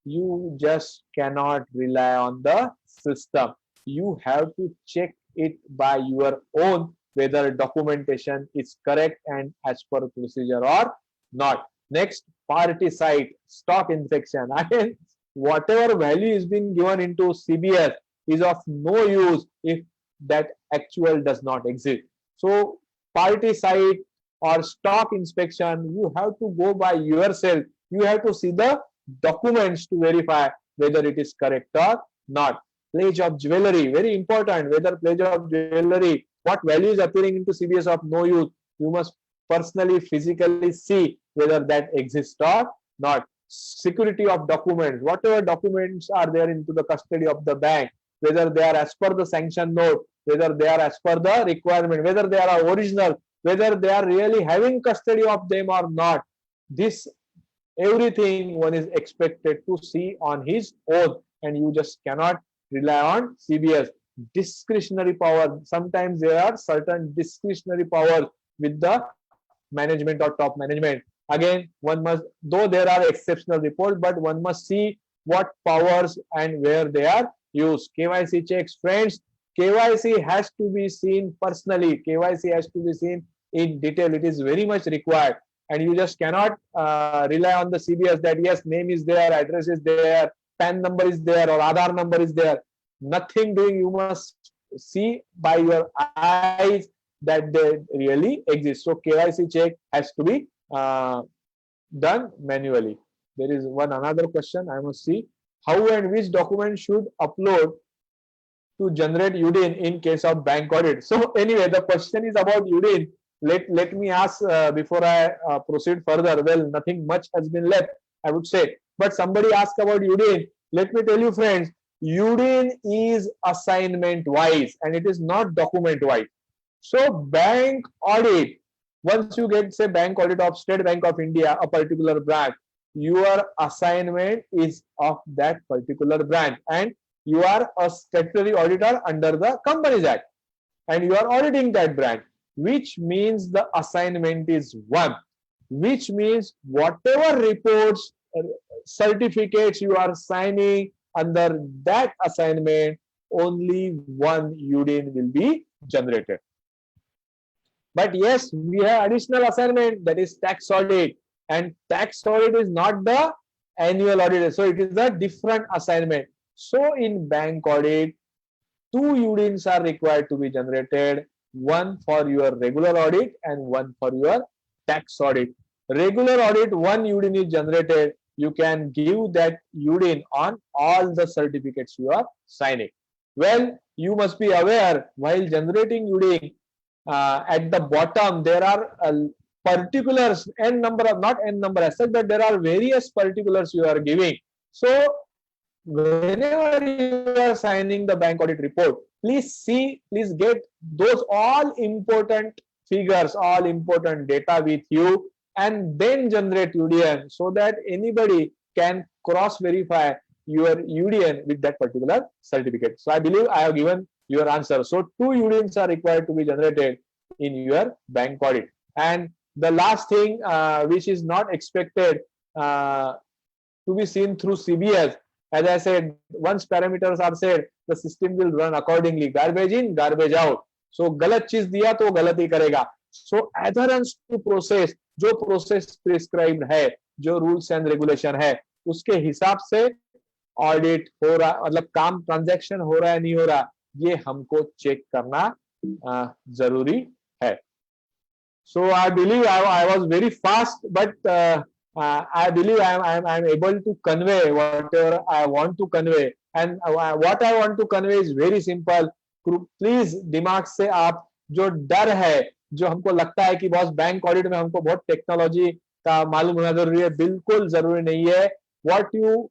you just cannot rely on the system. You have to check it by your own whether documentation is correct and as per procedure or not. Next, party side stock inspection. Again, whatever value is being given into CBS is of no use if that actual does not exist. So party side or stock inspection, you have to go by yourself. You have to see the documents to verify whether it is correct or not. Pledge of jewelry, very important. Whether pledge of jewelry, what value is appearing into CBS of no use, you must personally, physically see whether that exists or not. Security of documents, whatever documents are there into the custody of the bank, whether they are as per the sanction note, whether they are as per the requirement, whether they are original, whether they are really having custody of them or not. This everything one is expected to see on his own, and you just cannot rely on CBS. Discretionary power. Sometimes there are certain discretionary powers with the management or top management. Again, one must, though there are exceptional reports, but one must see what powers and where they are used. KYC checks, friends, KYC has to be seen personally. KYC has to be seen in detail. It is very much required. And you just cannot rely on the CBS that yes, name is there, address is there, PAN number is there, or Aadhaar number is there. Nothing doing. You must see by your eyes that they really exist. So KYC check has to be done manually. There is another question I must see. How and which document should upload to generate UDIN in case of bank audit? So anyway, the question is about UDIN. Let me ask before I proceed further. Well, nothing much has been left, I would say. But somebody asked about UDIN. Let me tell you, friends, UDIN is assignment wise and it is not document wise. So bank audit, once you get, say, bank audit of State Bank of India, a particular branch, your assignment is of that particular branch and you are a statutory auditor under the Companies Act and you are auditing that branch, which means the assignment is one, which means whatever reports, certificates you are signing under that assignment, only one UDIN will be generated. But yes, we have additional assignment, that is tax audit, and tax audit is not the annual audit, so it is a different assignment. So in bank audit, 2 UDINs are required to be generated, one for your regular audit and one for your tax audit. Regular audit, 1 UDIN is generated. You can give that UDIN on all the certificates you are signing. Well, you must be aware, while generating UDIN, at the bottom there are particulars, n number of, not n number as such, but there are various particulars you are giving. So whenever you are signing the bank audit report, please see, please get those all important figures, all important data with you, and then generate UDIN so that anybody can cross verify your UDIN with that particular certificate. So I believe I have given your answer. So 2 UDINs are required to be generated in your bank audit. And the last thing which is not expected to be seen through CBS, as I said, once parameters are set, the system will run accordingly. Garbage in, garbage out. So गलत चीज दिया तो गलत ही करेगा. So adherence to process, जो process prescribed है, जो rules and regulation है, उसके हिसाब से ऑडिट हो रहा, मतलब काम ट्रांजैक्शन हो रहा है नहीं हो रहा, ये हमको चेक करना जरूरी है. So I believe I was very fast, but I believe I am able to convey whatever I want to convey, and what I want to convey is very simple. Please दिमाग से आप जो डर है, जो हमको लगता है कि बॉस बैंक ऑडिट में हमको बहुत टेक्नोलॉजी का मालूम होना जरूरी है, बिल्कुल जरूरी नहीं है. What you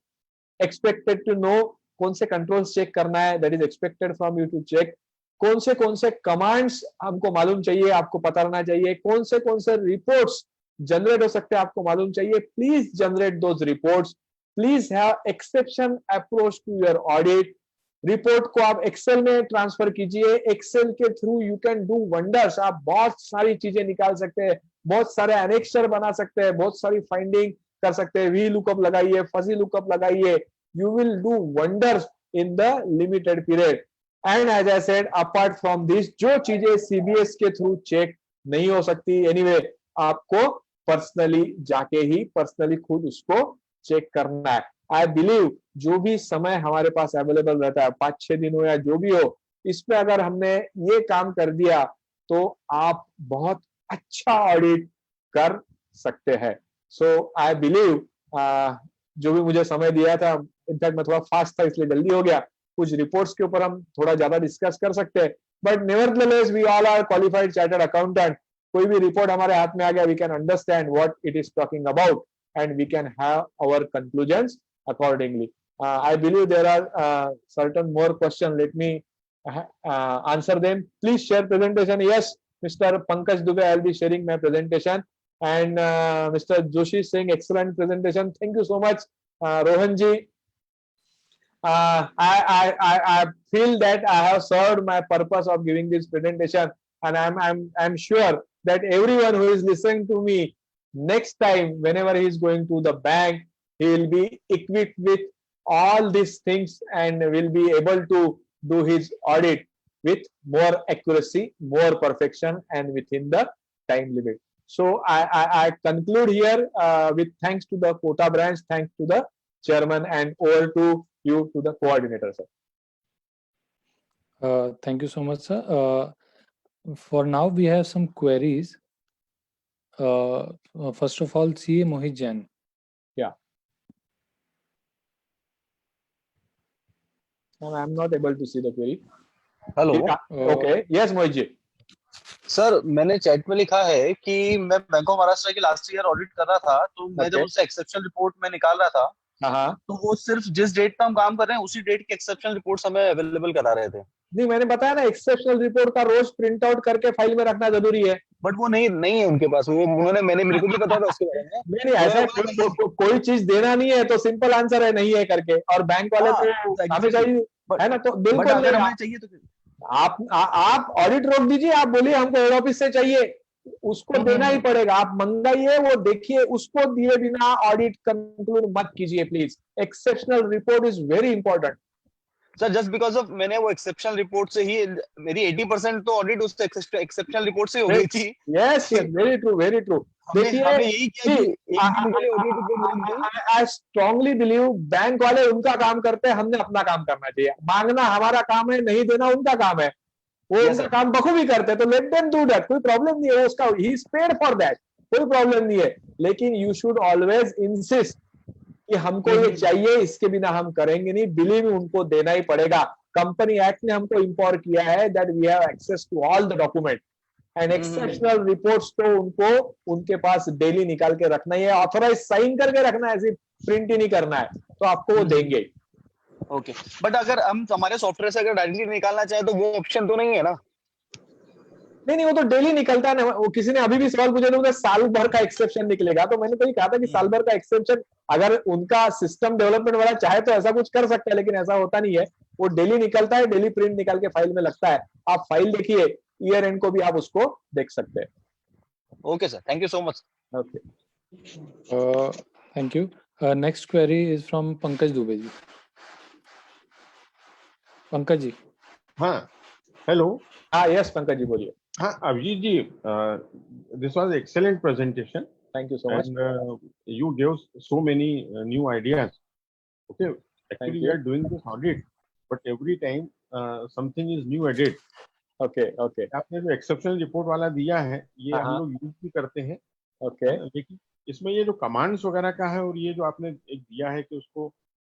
expected to know, कौन से कंट्रोल्स चेक करना है, that is expected from you to check. कौन से कमांड्स हमको मालूम चाहिए, आपको पता रहना चाहिए. कौन से रिपोर्ट्स जनरेट हो सकते हैं, आपको मालूम चाहिए. Please generate those reports. Please have exception approach to your audit. Report को आप एक्सेल में ट्रांसफर कीजिए. एक्सेल के through you can do wonders. आप बहुत सारी चीजें निकाल सकते हैं, बहुत सारे एनेक्सर बना सकते हैं, बहुत सारी फाइंडिंग कर सकते हैं. वी लुकअप लगाइए, फजी लुकअप लगाइए. You will do wonders in the limited period. And as I said, apart from this, जो चीजें सीबीएस के थ्रू चेक नहीं हो सकती, एनीवे आपको पर्सनली जाके ही पर्सनली खुद उसको चेक करना है. आई बिलीव जो भी समय हमारे पास अवेलेबल रहता है, 5-6 दिन हो या जो भी हो, इसमें अगर हमने ये काम कर दिया तो आप बहुत अच्छा ऑडिट कर सकते हैं. सो आई बिलीव जो भी मुझे समय दिया था, इनफैक्ट मैं थोड़ा फास्ट था इसलिए जल्दी हो गया. कुछ रिपोर्ट्स के ऊपर हम थोड़ा ज्यादा डिस्कस कर सकते हैं, but nevertheless we all are qualified chartered accountant. कोई भी रिपोर्ट हमारे हाथ में आ गया, we can understand what it is talking about and we can have our conclusions accordingly. I believe there are certain more questions. Let me answer them. Please share presentation. Yes, Mr. Pankaj Dubey, I will be sharing my presentation. And Mr. Joshi is saying excellent presentation. Thank you so much, Rohan ji. I feel that I have served my purpose of giving this presentation, and I'm sure that everyone who is listening to me, next time whenever he is going to the bank, he will be equipped with all these things and will be able to do his audit with more accuracy, more perfection, and within the time limit. So I conclude here with thanks to the quota branch, thanks to the chairman, and over to you, to the coordinator, sir. Thank you so much, sir. For now, we have some queries. First of all, CA Mohit Jain. Yeah. No, I'm not able to see the query. Hello Okay. Yes, Mohit ji. Sir, मैंने chat में लिखा है कि मैं bank of Maharashtra की last year audit कर रहा था, तो मैं जब Okay. उससे एक्सेप्शनल रिपोर्ट में निकाल रहा था, हाँ, तो वो सिर्फ जिस डेट पे हम काम कर रहे हैं उसी डेट की एक्सेप्शनल रिपोर्ट्स हमें अवेलेबल करा रहे थे, नहीं मैंने बताया ना, एक्सेप्शनल रिपोर्ट का रोज प्रिंट आउट करके फाइल में रखना जरूरी है। बट वो नहीं है उनके पास। वो उन्होंने मेरे को भी पता था उसके बारे में। नहीं ऐसा कोई चीज देना नहीं है तो सिंपल आंसर है नहीं है करके, और बैंक वाले तो हमें चाहिए है ना, तो बिल्कुल अगर हमें चाहिए तो आप ऑडिट रोक दीजिए, आप बोलिए हमको हेड ऑफिस से चाहिए, उसको देना ही पड़ेगा। आप मंगाइए, वो देखिए, उसको दिए बिना ऑडिट कंक्लूड मत कीजिए please. Exceptional report is very important sir. Just because of मैंने वो एक्सेप्शनल रिपोर्ट से ही मेरी 80% तो ऑडिट उस एक्सेप्शनल रिपोर्ट से हो गई थी। Yes very true very true. देखिए यही किया कि एक दिन के लिए ऑडिट रिपोर्ट मिल गई। आई स्ट्रांगली बिलीव बैंक वाले उनका काम करते हैं, हमने अपना काम करना चाहिए। मांगना हमारा काम है, नहीं देना उनका काम है। वो उनका काम बखूबी करते हैं, तो लेट देम डू दैट, कोई प्रॉब्लम नहीं है। उसका he is paid for that, कोई प्रॉब्लम नहीं है। लेकिन यू शुड ऑलवेज इंसिस्ट कि हमको ये चाहिए, इसके बिना हम करेंगे नहीं। बिलीव उनको देना ही पड़ेगा। कंपनी एक्ट ने हमको इंपॉवर किया है that we have access to all the document and exceptional reports तो उनको उनके पास डेली निकाल के रखना ही है, ऑथोराइज साइन करके रखना है, ऐसे प्रिंट ही नहीं करना है, तो आपको वो देंगे। ओके, बट अगर हम हमारे सॉफ्टवेयर से अगर डायरेक्टली निकालना चाहे तो वो ऑप्शन तो नहीं है ना? नहीं वो तो डेली निकलता है ना। वो किसी ने अभी भी सवाल पूछा था साल भर का एक्सेप्शन निकलेगा, तो मैंने तो ये कहा था कि साल भर का एक्सेप्शन अगर उनका सिस्टम डेवलपमेंट वाला चाहे तो ऐसा कुछ कर सकता है, लेकिन ऐसा होता नहीं है। वो डेली निकलता है, डेली प्रिंट निकाल के फाइल में लगता है। आप फाइल देखिए, ईयर एंड को भी आप उसको देख सकते हैं। Okay sir, thank you so much. Okay, thank you. Next query is from Pankaj Dubey ji. Pankaj ji. हाँ, हेलो। हाँ, यस पंकज जी बोलिए। हाँ, अभिजीत जी, this was excellent presentation. Thank you so much. And you gave so many new ideas. Okay, actually we are doing this audit, but every time something is new added. Okay, okay. आपने जो exceptional report वाला दिया है, ये हम लोग use भी करते हैं। Okay. लेकिन इसमें ये जो कमांड्स वगैरह का है और ये जो आपने एक दिया है कि उसको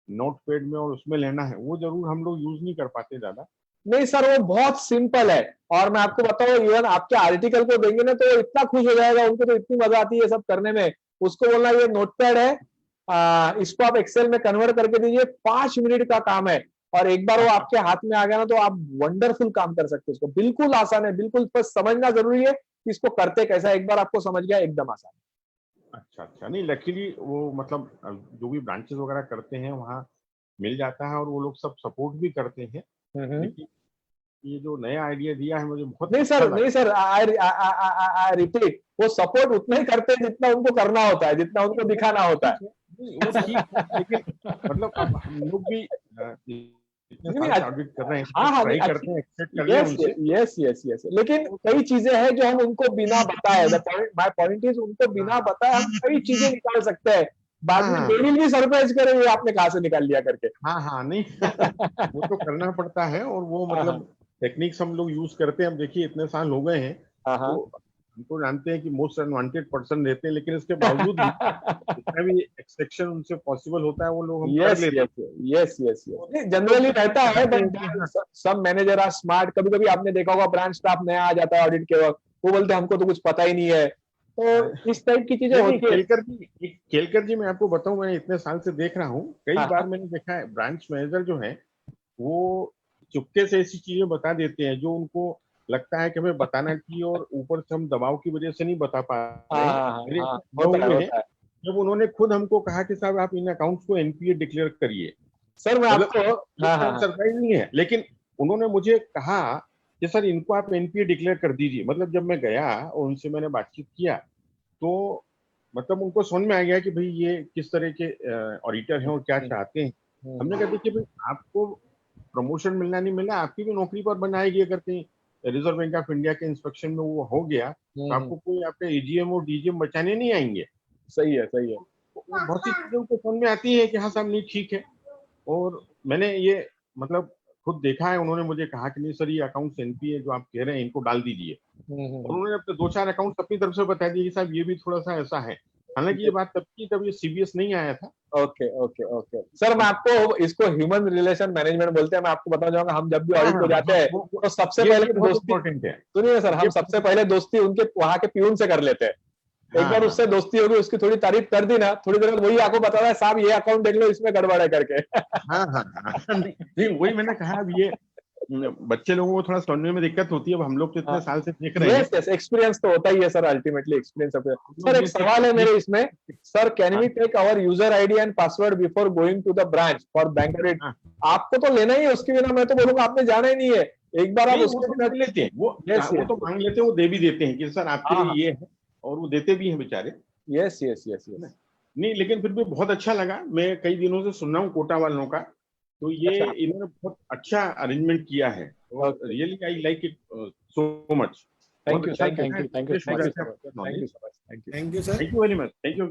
नोट पैड में और उसमें लेना है, वो जरूर हम लोग यूज नहीं कर पाते ज्यादा। नहीं सर, वो बहुत सिंपल है, और मैं आपको बताऊं, इवन आपके आर्टिकल को देंगे ना तो वो इतना खुश हो जाएगा, उनको तो इतनी मजा आती है सब करने में। उसको बोलना ये नोटपैड है, इसको आप एक्सेल में कन्वर्ट करके दीजिए, 5 मिनट का काम है, और एक बार वो आपके हाथ में आ गया ना तो आप वंडरफुल काम कर सकते हैं। इसको बिल्कुल आसान है, बिल्कुल बस समझना जरूरी है कि इसको करते कैसा। एक बार आपको समझ गया, एकदम आसान है। अच्छा, नहीं लकीली वो मतलब जो भी ब्रांचेस वगैरह करते हैं वहाँ मिल जाता है, और वो लोग सब सपोर्ट भी करते हैं। लेकिन ये जो नया आइडिया दिया है मुझे बहुत नहीं सर, आई रिपीट, वो सपोर्ट उतना ही करते हैं जितना उनको करना होता है, जितना उनको दिखाना होता है। वो ठीक है, लेकिन मतलब अब हम लोग भी इतने साल ऑडिट कर रहे हैं, ट्राई करते हैं एक्सेप्ट करने उनसे। यस, लेकिन कई चीजें हैं जो हम उनको बिना बताए, माय पॉइंट इज, उनको बिना बताए हम कई चीजें निकाल सकते हैं। बाद में डेविल भी सरप्राइज करे, ये आपने कहाँ से निकाल लिया करके। हाँ, नहीं वो तो करना पड़ता है, और वो मतलब टेक्निक्स हम लोग यूज करते हैं। अब देखिए इतने साल हो गए हैं, तो हम तो जानते हैं कि मोस्ट अनवांटेड पर्सन रहते हैं, लेकिन इसके बावजूद जितना भी एक्सेप्शन उनसे पॉसिबल होता है वो लोग हम कर लेते हैं। यस, जनरली रहता है, बट सब मैनेजर आर स्मार्ट। कभी आपने देखा होगा ब्रांच स्टाफ नया आ जाता है ऑडिट के वक्त, वो बोलते हैं हमको तो कुछ पता ही नहीं है, तो इस टाइप की चीजें होती है। केलकर जी मैं आपको बताऊं, मैं इतने साल से देख रहा हूँ, कई बार मैंने देखा है ब्रांच मैनेजर जो है वो चुपके से ऐसी चीजें बता देते हैं जो उनको लगता है कि हमें बताना चाहिए, और ऊपर से हम दबाव की वजह से नहीं बता पा रहे हैं। जब उन्होंने खुद हमको कहा कि साहब आप इन अकाउंट्स को एनपीए डिक्लेयर करिए, सर मैं आपको सरप्राइज नहीं है, लेकिन उन्होंने मुझे कहा कि सर इनको आप एनपीए डिक्लेयर कर दीजिए। मतलब जब मैं गया और उनसे मैंने बातचीत किया तो मतलब उनको समझ में आ गया कि भाई ये किस तरह के ऑडिटर हैं और क्या चाहते हैं। हमने कहा देखिए भाई आपको प्रमोशन मिलना नहीं मिला, आपकी भी नौकरी पर बनाएगी। अगर कहीं रिजर्व बैंक ऑफ इंडिया के इंस्पेक्शन में वो हो गया तो आपको कोई आपके एजीएम और डीजीएम बचाने नहीं आएंगे। सही है, सही है। बहुत सी चीजें उनको समझ में आती है कि हाँ साहब नहीं ठीक है। और मैंने ये मतलब खुद देखा है, उन्होंने मुझे कहा कि नहीं सर ये अकाउंट्स एनपीए जो आप कह रहे हैं इनको डाल दीजिए। और उन्होंने अपने 2-4 अकाउंट अपनी तरफ से बता दिए कि साहब ये भी थोड़ा सा ऐसा है। हालांकि ये बात तब की तब ये सीबीएस नहीं आया था। ओके ओके ओके सर, मैं आपको इसको ह्यूमन रिलेशन मैनेजमेंट बोलते हैं। मैं आपको बताना चाहूंगा, हम जब भी ऑडिट को जाते हैं तो सबसे पहले दोस्ती, सुनिए सर, हम सबसे पहले दोस्ती उनके वहां के प्यून से कर लेते हैं। एक बार उससे दोस्ती होगी, उसकी थोड़ी तारीफ कर दी ना, थोड़ी देर बाद वही आपको बता रहा है साहब ये अकाउंट देख लो इसमें गड़बड़ है करके। नहीं वही मैंने कहा, अब ये बच्चे लोगों को थोड़ा समझने में दिक्कत होती है। अब हम लोग तो इतने साल से देख रहे हैं। यस, एक्सपीरियंस तो होता ही है सर, अल्टीमेटली एक्सपीरियंस। सर एक सवाल है मेरे इसमें, sir can we take our user ID and password before going to the branch for bank audit? आपको तो लेना ही है, उसके बिना मैं तो बोलूंगा आपने जाना ही नहीं है। एक बार आप उसके बिना लेते हैं, वो तो मांग लेते हैं, वो दे भी देते हैं कि सर आपके लिए ये है, और वो देते भी हैं बेचारे। Yes yes yes yes. नहीं लेकिन फिर भी बहुत अच्छा लगा। मैं कई दिनों से सुन रहा हूँ कोटा वालों का, तो ये इन्होंने बहुत अच्छा अरेंजमेंट किया है। Really I like it so much. Thank you sir, thank you sir, thank you very much, thank you.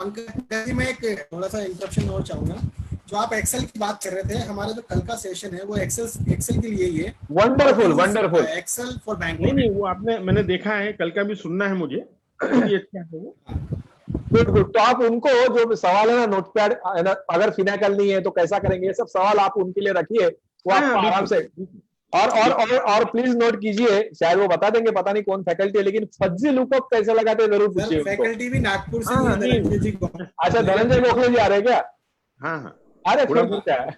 Pankaj ji, मैं एक थोड़ा सा इंटरप्शन और चाहूंगा। जो आप एक्सेल की बात कर रहे थे, हमारा जो कल का सेशन है वो एक्सेल के लिए ही है। Wonderful wonderful Excel for bank. नहीं वो मैंने देखा है, कल का भी सुनना है मुझे। ये अच्छा है वो। Good good. तो आप उनको जो सवाल है ना नोटपैड, अगर फिनाकल नहीं है तो कैसा करेंगे, ये सब सवाल आप उनके लिए रखिए, वो आप आराम से। और प्लीज नोट कीजिए, शायद वो बता देंगे, पता नहीं कौन फैकल्टी है, लेकिन फज्जी लुकअप कैसे लगाते हैं जरूर पूछिए। फैकल्टी भी नागपुर से धनंजय जी को। अच्छा, धनंजय गोखले जी आ रहे हैं क्या? हाँ। अरे फिर क्या है।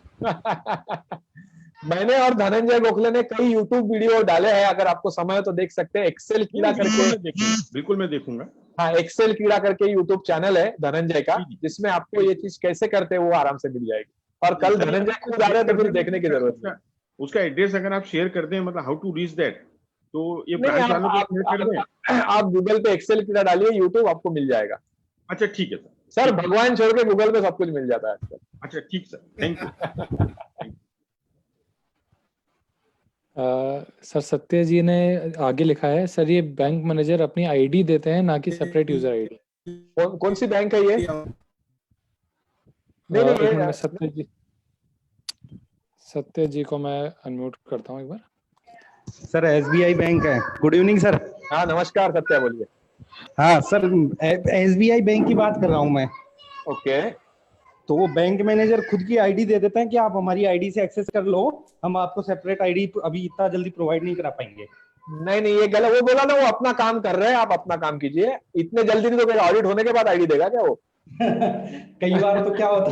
मैंने और धनंजय गोखले ने कई यूट्यूब वीडियो डाले हैं, अगर आपको समय हो तो देख सकते हैं। एक्सेल कीड़ा करके, बिल्कुल मैं देखूंगा। हाँ, एक्सेल कीड़ा करके यूट्यूब चैनल है धनंजय का, जिसमें आपको ये चीज कैसे करते हैं वो आराम से मिल जाएगी। और कल धनंजय खुद आ रहे हैं तो फिर देखने की जरूरत नहीं। उसका एड्रेस अगर आप शेयर कर दें, मतलब हाउ टू रीच दैट, तो ये ब्रांच वालों को शेयर कर दें। आप गूगल पे एक्सेल कीड़ा डालिए, यूट्यूब आपको मिल जाएगा। अच्छा ठीक है सर, भगवान छोड़ के गूगल पे सब कुछ मिल जाता है। अच्छा ठीक सर, थैंक यू। सर सत्य जी ने आगे लिखा है, सर ये बैंक मैनेजर अपनी आईडी देते हैं ना कि सेपरेट यूजर आईडी। कौन सी बैंक है ये? नहीं, सत्य जी को मैं अनम्यूट करता हूँ एक बार। सर एसबीआई बैंक है। Good evening sir. हाँ नमस्कार, सत्या बोलिए। हाँ सर, एसबीआई बैंक की बात कर रहा हूँ मैं। ओके। तो वो बैंक मैनेजर खुद की आईडी दे देते हैं कि आप हमारी आईडी से एक्सेस कर लो, हम आपको सेपरेट आईडी अभी इतना जल्दी प्रोवाइड नहीं करा पाएंगे। नहीं ये गलत। वो बोला ना, वो अपना काम कर रहे हैं, आप अपना काम कीजिए। इतने जल्दी नहीं तो ऑडिट होने के बाद आईडी देगा क्या वो? कई बार तो क्या होता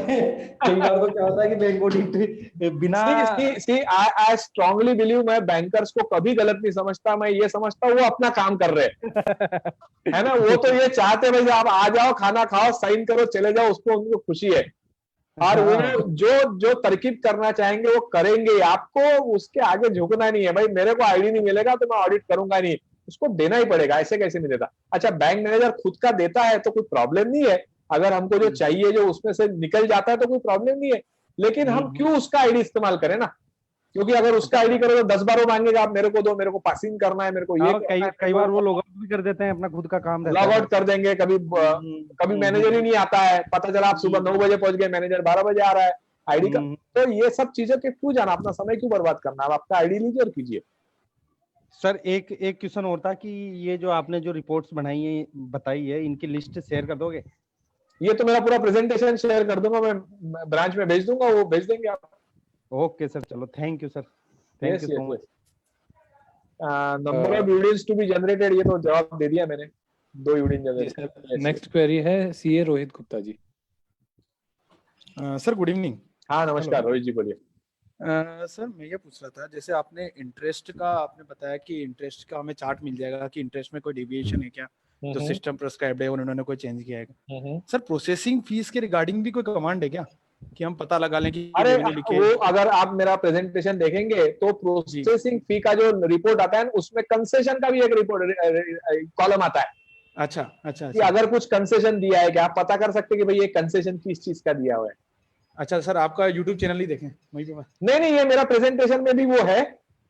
है कि बैंक ऑडिट बिना आई स्ट्रांगली बिलीव, मैं बैंकर्स को कभी गलत नहीं समझता। मैं ये समझता हूँ वो अपना काम कर रहे हैं, है ना। वो तो ये चाहते भाई आप आ जाओ, खाना खाओ, साइन करो, चले जाओ, उसको उनको खुशी है। और वो जो तरकीब करना चाहेंगे वो करेंगे। आपको उसके आगे झुकना नहीं है। भाई मेरे को आईडी नहीं मिलेगा तो मैं ऑडिट करूंगा नहीं, उसको देना ही पड़ेगा, ऐसे कैसे नहीं देता। अच्छा, बैंक मैनेजर खुद का देता है तो कोई प्रॉब्लम नहीं है। अगर हमको जो चाहिए जो उसमें से निकल जाता है तो कोई प्रॉब्लम नहीं है, लेकिन हम क्यों उसका आईडी इस्तेमाल करें ना। क्योंकि अगर उसका आईडी करो तो 10 बार वो मांगेगा, आप मेरे को दो, मेरे को पासिंग करना है, मेरे को ये। कई बार वो लॉग आउट भी कर देते हैं, अपना खुद का काम रहता है, लॉग आउट कर देंगे। कभी मैनेजर ही नहीं आता है, पता चला आप सुबह 9 बजे पहुंच गए, मैनेजर 12 बजे आ रहा है आईडी का। तो ये सब चीजों के क्यों जाना, अपना समय क्यों बर्बाद करना। आप आपका आईडी लीजिए और कीजिए। सर एक क्वेश्चन और था कि ये जो आपने जो रिपोर्ट्स बताई है, इनकी लिस्ट शेयर कर दोगे? ये तो मेरा पूरा प्रेजेंटेशन शेयर कर दूंगा, मैं ब्रांच में भेज दूंगा, वो भेज देंगे आप। ओके सर, चलो thank you sir, thank you so much. Number of units to be generated, ये तो जवाब दे दिया मैंने, 2 यूनिट जनरेटेड। नेक्स्ट क्वेरी है CA Rohit Gupta ji. Sir good evening. हाँ नमस्कार रोहित जी, बोलिए। सर मैं ये पूछ रहा था, जैसे आपने इंटरेस्ट का आपने बताया कि इंटरेस्ट का हमें चार्ट मिल जाएगा कि इंटरेस्ट में कोई डिविएशन है क्या, तो सिस्टम प्रिस्क्राइब्ड है और उन्होंने कोई चेंज किया है। सर प्रोसेसिंग फीस के रिगार्डिंग भी कोई कमांड है क्या? कि हम पता लगा लें कि अरे revenue वो leakage? अगर आप मेरा प्रेजेंटेशन देखेंगे तो प्रोसेसिंग फी का जो रिपोर्ट आता है उसमें कंसेशन का भी एक रिपोर्ट कॉलम आता है अच्छा अच्छा कि अच्छा अगर कुछ कंसेशन दिया है, कि आप पता कर सकते हैं कि भाई ये कंसेशन किस चीज का दिया हुआ है। अच्छा सर, आपका यूट्यूब चैनल ही देखें वहीं पे। नहीं नहीं, ये मेरा प्रेजेंटेशन में भी वो है।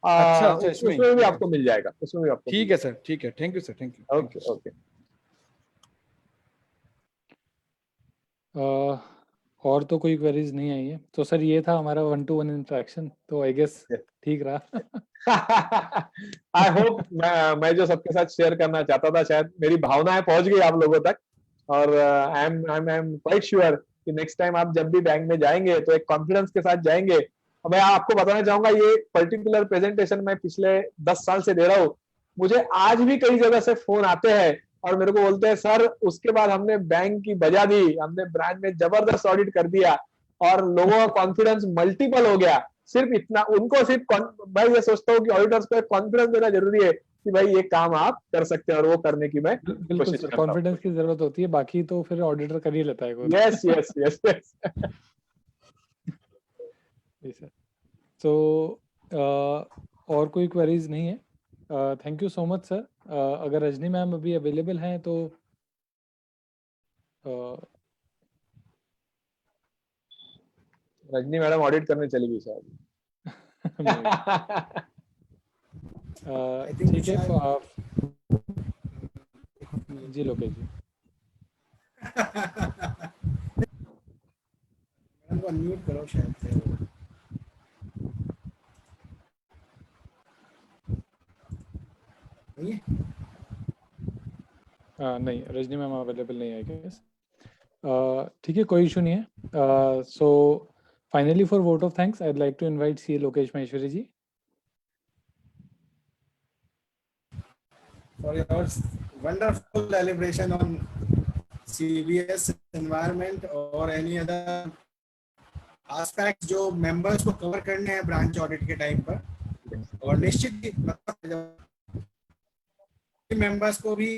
अच्छा अच्छा, इसमें उसमें भी आपको मिल जाएगा, उसमें भी आपको ठीक है सर, ठीक है, thank you sir, thank you. Okay okay. और तो कोई क्वेरीज नहीं आई है, तो सर ये था हमारा 1-to-1 इंटरेक्शन, तो आई गेस ठीक रहा। आई होप मैं जो सबके साथ शेयर करना चाहता था, शायद मेरी भावनाएं पहुंच गई आप लोगों तक। और आई एम क्वाइट श्योर कि नेक्स्ट टाइम आप जब भी बैंक में जाएंगे तो एक कॉन्फिडेंस के साथ जाएंगे। और मैं आपको बताना चाहूंगा, ये पर्टिकुलर प्रेजेंटेशन मैं पिछले 10 साल से दे रहा हूँ। मुझे आज भी कई जगह से फोन आते हैं और मेरे को बोलते हैं, सर उसके बाद हमने बैंक की बजा दी, हमने ब्रांच में जबरदस्त ऑडिट कर दिया और लोगों का कॉन्फिडेंस मल्टीपल हो गया। सिर्फ इतना उनको मैं ये सोचता हूँ कि ऑडिटर्स को कॉन्फिडेंस देना जरूरी है कि भाई ये काम आप कर सकते हैं, और वो करने की मैं बिल्कुल कोशिश सर, करता हूँ। कॉन्फिडेंस की जरूरत होती है, बाकी तो फिर ऑडिटर कर ही लेता है खुद। Yes yes yes yes. Sir तो और कोई क्वेरीज नहीं है। Thank you so much sir. अगर रजनी मैम अभी अवेलेबल हैं तो रजनी मैडम ऑडिट करने चली गई शायद। ठीक है, तो आप जी लोकेश जी। मैडम को अनम्यूट करो शायद से। नहीं है? नहीं, रजनी मैम अवेलेबल नहीं है गेस। ठीक है, कोई इशू नहीं है। So finally for vote of thanks I like to invite C Lokesh Maheshwari ji. For your wonderful deliberation on CBS environment or any other aspects जो members को cover करने हैं branch audit के time पर। और निश्चित ही members को भी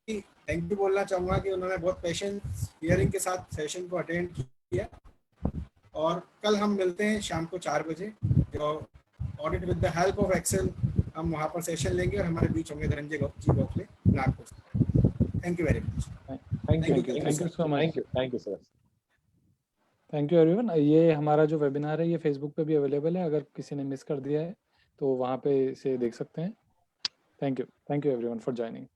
थैंक यू बोलना चाहूँगा कि उन्होंने बहुत पेशेंस हियरिंग के साथ सेशन को अटेंड किया। और कल हम मिलते हैं शाम को 4 बजे, जो audit with the help of Excel हम वहाँ पर सेशन लेंगे और हमारे बीच होंगे Dhananjay ji Gokhale Nagpur. Thank you very much. Thank you so much. Thank you sir. Thank you everyone. ये हमारा जो वेबिनार है ये फेसबुक पे भी अवेलेबल है, अगर किसी ने मिस कर दिया है तो वहाँ पे इसे देख सकते हैं। Thank you everyone for joining.